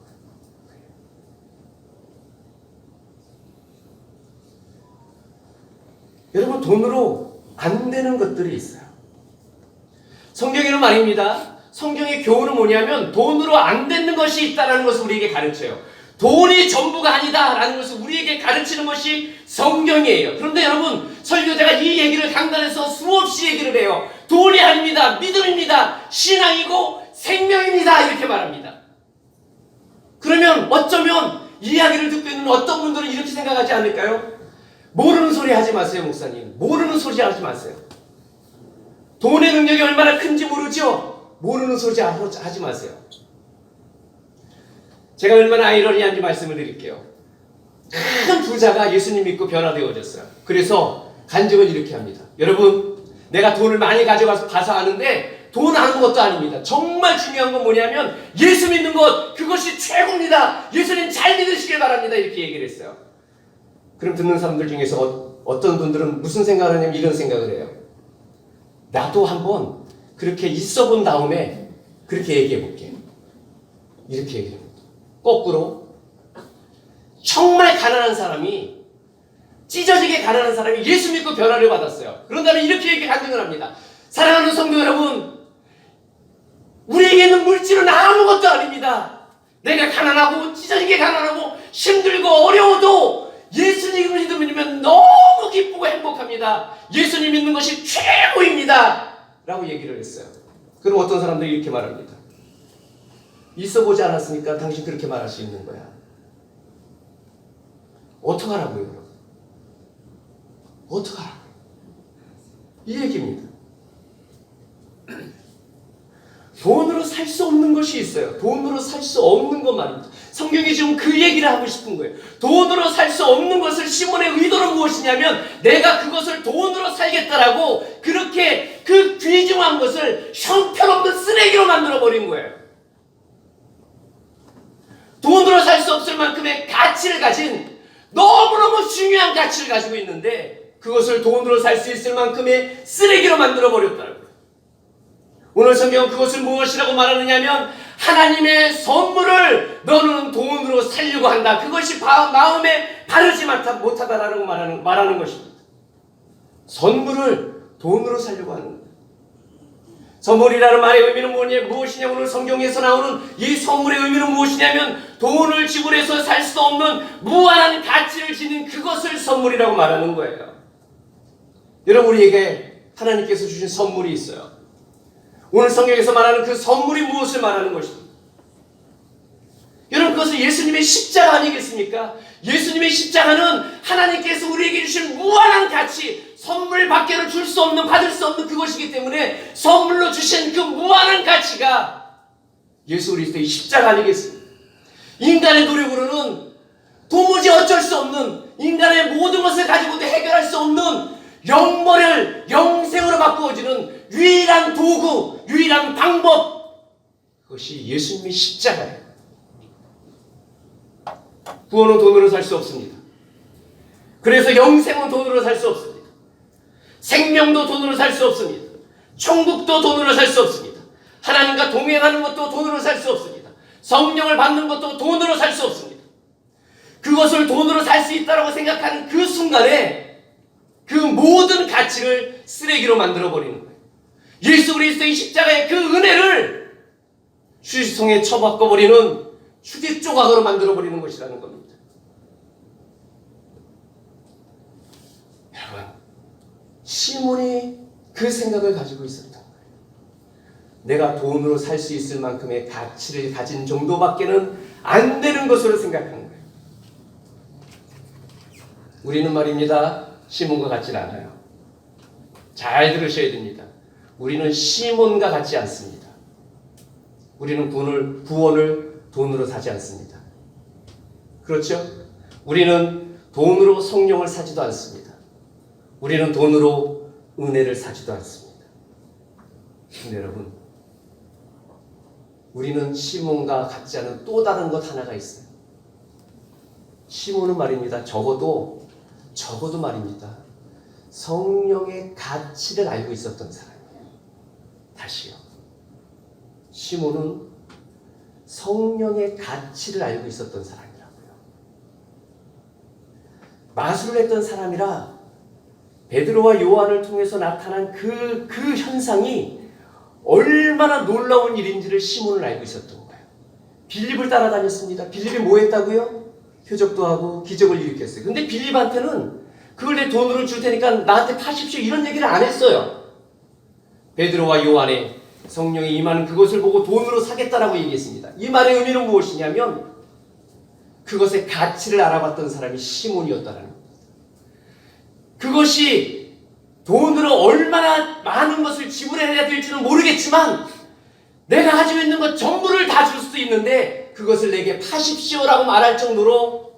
여러분, 돈으로 안 되는 것들이 있어요. 성경에는 말입니다. 성경의 교훈은 뭐냐면 돈으로 안 되는 것이 있다는 것을 우리에게 가르쳐요. 돈이 전부가 아니다라는 것을 우리에게 가르치는 것이 성경이에요. 그런데 여러분, 설교자가 이 얘기를 강단에서 수없이 얘기를 해요. 돈이 아닙니다. 믿음입니다. 신앙이고 생명입니다. 이렇게 말합니다. 그러면 어쩌면 이 이야기를 듣고 있는 어떤 분들은 이렇게 생각하지 않을까요? 모르는 소리 하지 마세요, 목사님. 모르는 소리 하지 마세요. 돈의 능력이 얼마나 큰지 모르죠? 모르는 소리 하지 마세요. 제가 얼마나 아이러니한지 말씀을 드릴게요. 큰 부자가 예수님 믿고 변화되어졌어요. 그래서 간증을 이렇게 합니다. 여러분, 내가 돈을 많이 가져가서 봐서 아는데 돈 아무것도 아닙니다. 정말 중요한 건 뭐냐면 예수 믿는 것, 그것이 최고입니다. 예수님 잘 믿으시길 바랍니다. 이렇게 얘기를 했어요. 그럼 듣는 사람들 중에서 어떤 분들은 무슨 생각을 하냐면 이런 생각을 해요. 나도 한번 그렇게 있어 본 다음에 그렇게 얘기해 볼게. 이렇게 얘기해 봅니다. 거꾸로 정말 가난한 사람이, 찢어지게 가난한 사람이 예수 믿고 변화를 받았어요. 그런 다음에 이렇게 간증을 합니다. 사랑하는 성도 여러분, 우리에게는 물질은 아무것도 아닙니다. 내가 가난하고 찢어지게 가난하고 힘들고 어려워도 예수님을 믿으면 너무 기쁘고 행복합니다. 예수님 믿는 것이 최고입니다. 라고 얘기를 했어요. 그럼 어떤 사람들이 이렇게 말합니다. 있어보지 않았으니까 당신 그렇게 말할 수 있는 거야. 어떡하라고요, 여러분? 어떡하라고요? 이 얘기입니다. 돈으로 살 수 없는 것이 있어요. 돈으로 살 수 없는 것 말입니다. 성경이 지금 그 얘기를 하고 싶은 거예요. 돈으로 살 수 없는 것을 시몬의 의도는 무엇이냐면 내가 그것을 돈으로 살겠다라고 그렇게 그 귀중한 것을 형편없는 쓰레기로 만들어버린 거예요. 돈으로 살 수 없을 만큼의 가치를 가진 너무너무 중요한 가치를 가지고 있는데 그것을 돈으로 살 수 있을 만큼의 쓰레기로 만들어버렸다는 거예요. 오늘 성경은 그것을 무엇이라고 말하느냐면 하나님의 선물을 너는 돈으로 살려고 한다. 그것이 마음에 바르지 못하다라고 말하는 것입니다. 선물을 돈으로 살려고 하는 거예요. 선물이라는 말의 의미는 무엇이냐? 오늘 성경에서 나오는 이 선물의 의미는 무엇이냐면 돈을 지불해서 살 수 없는 무한한 가치를 지닌 그것을 선물이라고 말하는 거예요. 여러분, 우리에게 하나님께서 주신 선물이 있어요. 오늘 성경에서 말하는 그 선물이 무엇을 말하는 것입니까? 여러분, 그것은 예수님의 십자가 아니겠습니까? 예수님의 십자가는 하나님께서 우리에게 주신 무한한 가치, 선물 밖에는 줄 수 없는, 받을 수 없는 그것이기 때문에 선물로 주신 그 무한한 가치가 예수 그리스도의 십자가 아니겠습니까? 인간의 노력으로는 도무지 어쩔 수 없는, 인간의 모든 것을 가지고도 해결할 수 없는 영모를 영생으로 바꾸어주는 유일한 도구, 유일한 방법, 그것이 예수님의 십자가예요. 구원은 돈으로 살 수 없습니다. 그래서 영생은 돈으로 살 수 없습니다. 생명도 돈으로 살 수 없습니다. 천국도 돈으로 살 수 없습니다. 하나님과 동행하는 것도 돈으로 살 수 없습니다. 성령을 받는 것도 돈으로 살 수 없습니다. 그것을 돈으로 살 수 있다고 생각하는 그 순간에 그 모든 가치를 쓰레기로 만들어버리는 거예요. 예수 그리스도의 십자가의 그 은혜를 휴지통에 처박아버리는 휴지 조각으로 만들어버리는 것이라는 겁니다. 여러분, 시몬이 그 생각을 가지고 있었던 거예요. 내가 돈으로 살 수 있을 만큼의 가치를 가진 정도밖에는 안 되는 것으로 생각한 거예요. 우리는 말입니다, 시몬과 같지 않아요. 잘 들으셔야 됩니다. 우리는 시몬과 같지 않습니다. 우리는 구원을 돈으로 사지 않습니다. 그렇죠? 우리는 돈으로 성령을 사지도 않습니다. 우리는 돈으로 은혜를 사지도 않습니다. 근데 여러분, 우리는 시몬과 같지 않은 또 다른 것 하나가 있어요. 시몬은 말입니다, 적어도 말입니다, 성령의 가치를 알고 있었던 사람이에요. 다시요. 시몬은 성령의 가치를 알고 있었던 사람이라고요. 마술을 했던 사람이라 베드로와 요한을 통해서 나타난 그 현상이 얼마나 놀라운 일인지를 시몬은 알고 있었던 거예요. 빌립을 따라다녔습니다. 빌립이 뭐 했다고요? 표적도 하고 기적을 일으켰어요. 근데 빌립한테는 그걸 내 돈으로 줄 테니까 나한테 파십시오 이런 얘기를 안 했어요. 베드로와 요한의 성령이 임하는 그것을 보고 돈으로 사겠다라고 얘기했습니다. 이 말의 의미는 무엇이냐면 그것의 가치를 알아봤던 사람이 시몬이었다는 겁니다. 그것이 돈으로 얼마나 많은 것을 지불해야 될지는 모르겠지만 내가 가지고 있는 것 전부를 다 줄 수도 있는데 그것을 내게 파십시오라고 말할 정도로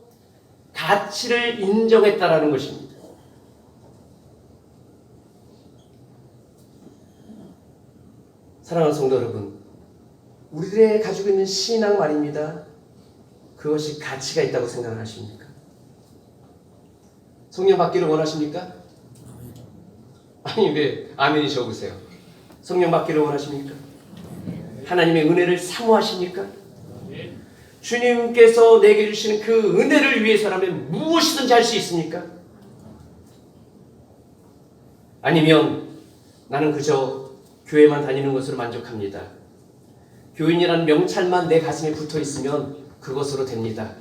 가치를 인정했다라는 것입니다. 사랑하는 성도 여러분, 우리들의 가지고 있는 신앙 말입니다, 그것이 가치가 있다고 생각하십니까? 성령 받기를 원하십니까? 아니 왜 아멘이 적으세요? 성령 받기를 원하십니까? 하나님의 은혜를 사모하십니까? 주님께서 내게 주시는 그 은혜를 위해서라면 무엇이든지 할 수 있습니까? 아니면 나는 그저 교회만 다니는 것으로 만족합니다. 교인이라는 명찰만 내 가슴에 붙어 있으면 그것으로 됩니다.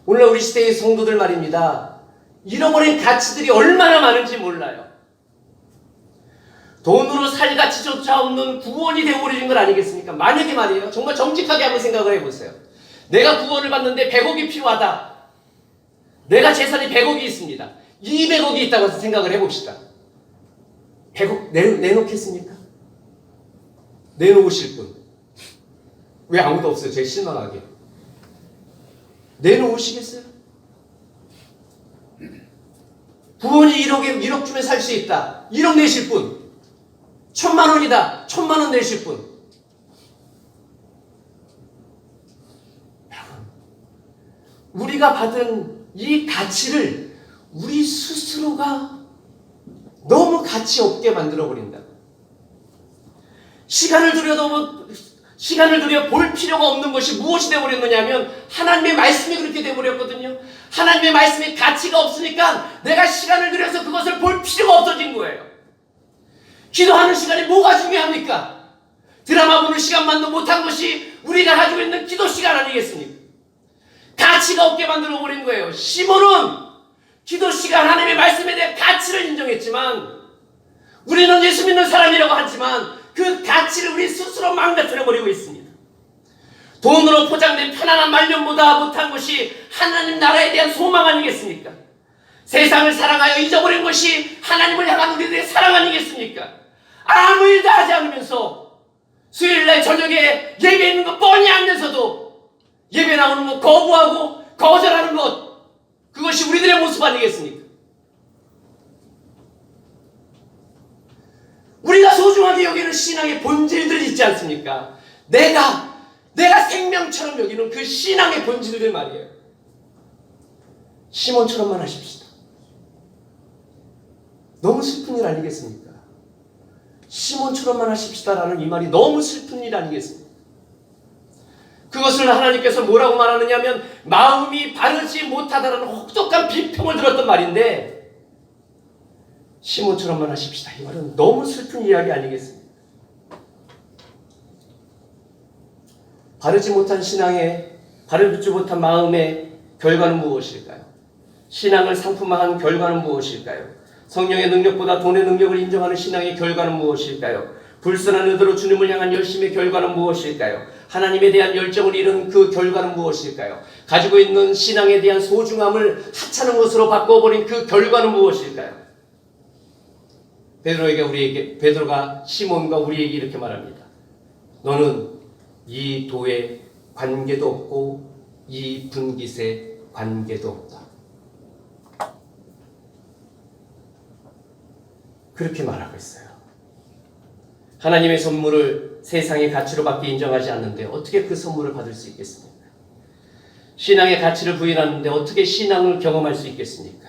오늘날 우리 시대의 성도들 말입니다, 잃어버린 가치들이 얼마나 많은지 몰라요. 돈으로 살 가치조차 없는 구원이 되어버리는 건 아니겠습니까? 만약에 말이에요, 정말 정직하게 한번 생각을 해보세요. 내가 구원을 받는데 100억이 필요하다. 내가 재산이 100억이 있습니다. 200억이 있다고 생각을 해봅시다. 100억 내놓겠습니까? 내놓으실 분? 왜 아무도 없어요? 제일 실망하게. 내놓으시겠어요? 구원이 1억 주면 살 수 있다. 1억 내실 분? 1000만 원이다. 1000만 원 내실 분? 우리가 받은 이 가치를 우리 스스로가 너무 가치 없게 만들어버린다. 시간을 들여 볼 필요가 없는 것이 무엇이 되어버렸느냐면 하나님의 말씀이 그렇게 되어버렸거든요. 하나님의 말씀에 가치가 없으니까 내가 시간을 들여서 그것을 볼 필요가 없어진 거예요. 기도하는 시간이 뭐가 중요합니까? 드라마 보는 시간만도 못한 것이 우리가 가지고 있는 기도 시간 아니겠습니까? 가치가 없게 만들어버린 거예요. 시몬은 기도 시간 하나님의 말씀에 대한 가치를 인정했지만 우리는 예수 믿는 사람이라고 하지만 그 가치를 우리 스스로 망가뜨려버리고 있습니다. 돈으로 포장된 편안한 말년보다 못한 것이 하나님 나라에 대한 소망 아니겠습니까? 세상을 사랑하여 잊어버린 것이 하나님을 향한 우리들의 사랑 아니겠습니까? 아무 일도 하지 않으면서 수요일날 저녁에 예배 있는 거 뻔히 알면서도 예배 나오는 거 거부하고 거절하는 것, 그것이 우리들의 모습 아니겠습니까? 우리가 소중하게 여기는 신앙의 본질들 있지 않습니까? 내가 생명처럼 여기는 그 신앙의 본질들 말이에요. 시몬처럼만 하십시다. 너무 슬픈 일 아니겠습니까? 시몬처럼만 하십시다라는 이 말이 너무 슬픈 일 아니겠습니까? 그것을 하나님께서 뭐라고 말하느냐면 마음이 바르지 못하다라는 혹독한 비평을 들었던 말인데, 시몬처럼만 하십시다, 이 말은 너무 슬픈 이야기 아니겠습니까? 바르지 못한 신앙에, 바르지 못한 마음의 결과는 무엇일까요? 신앙을 상품화한 결과는 무엇일까요? 성령의 능력보다 돈의 능력을 인정하는 신앙의 결과는 무엇일까요? 불순한 의도로 주님을 향한 열심의 결과는 무엇일까요? 하나님에 대한 열정을 잃은 그 결과는 무엇일까요? 가지고 있는 신앙에 대한 소중함을 하찮은 것으로 바꿔버린 그 결과는 무엇일까요? 베드로가 시몬과 우리에게 이렇게 말합니다. 너는 이 도에 관계도 없고 이 분깃에 관계도 없다. 그렇게 말하고 있어요. 하나님의 선물을 세상의 가치로 밖에 인정하지 않는데 어떻게 그 선물을 받을 수 있겠습니까? 신앙의 가치를 부인하는데 어떻게 신앙을 경험할 수 있겠습니까?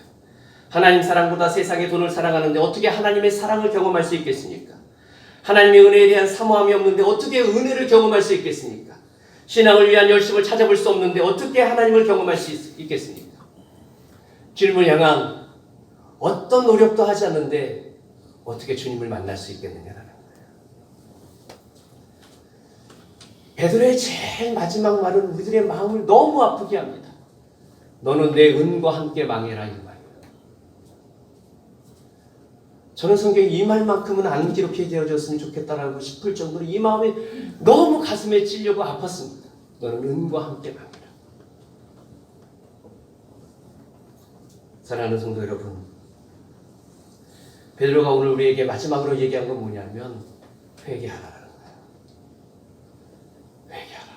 하나님 사랑보다 세상의 돈을 사랑하는데 어떻게 하나님의 사랑을 경험할 수 있겠습니까? 하나님의 은혜에 대한 사모함이 없는데 어떻게 은혜를 경험할 수 있겠습니까? 신앙을 위한 열심을 찾아볼 수 없는데 어떻게 하나님을 경험할 수 있겠습니까? 주님을 향한 어떤 노력도 하지 않는데 어떻게 주님을 만날 수 있겠느냐라는 거예요. 베드로의 제일 마지막 말은 우리들의 마음을 너무 아프게 합니다. 너는 내 은과 함께 망해라, 이 말이에요. 저는 성경에 이 말만큼은 안 기록해 되어졌으면 좋겠다라고 싶을 정도로 이 마음이 너무 가슴에 찔려고 아팠습니다. 너는 은과 함께 망해라. 사랑하는 성도 여러분, 베드로가 오늘 우리에게 마지막으로 얘기한 건 뭐냐면 회개하라는 거예요. 회개하라.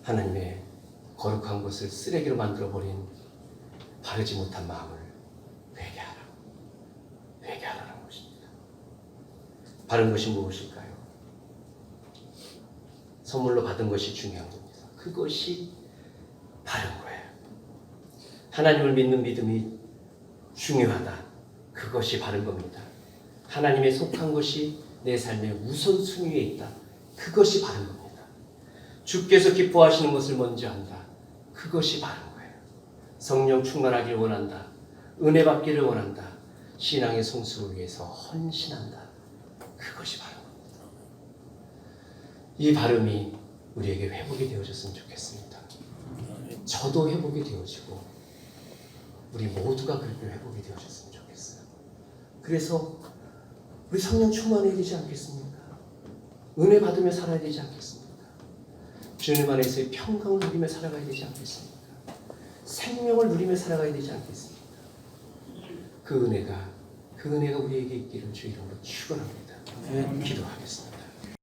하나님의 거룩한 것을 쓰레기로 만들어버린 바르지 못한 마음을 회개하라. 회개하라는 것입니다. 바른 것이 무엇일까요? 선물로 받은 것이 중요한 겁니다. 그것이 바른 거예요. 하나님을 믿는 믿음이 중요하다. 그것이 바른 겁니다. 하나님에 속한 것이 내 삶의 우선순위에 있다. 그것이 바른 겁니다. 주께서 기뻐하시는 것을 먼저 한다. 그것이 바른 거예요. 성령 충만하기를 원한다. 은혜 받기를 원한다. 신앙의 성수를 위해서 헌신한다. 그것이 바른 겁니다. 이 바름이 우리에게 회복이 되어졌으면 좋겠습니다. 저도 회복이 되어지고 우리 모두가 그렇게 회복이 되어졌으면 좋겠어요. 그래서 우리 성령 충만해야 되지 않겠습니까? 은혜 받으며 살아야 되지 않겠습니까? 주님 안에서의 평강을 누리며 살아가야 되지 않겠습니까? 생명을 누리며 살아가야 되지 않겠습니까? 그 은혜가 우리에게 있기를 주 이름으로 축원합니다. 기도하겠습니다.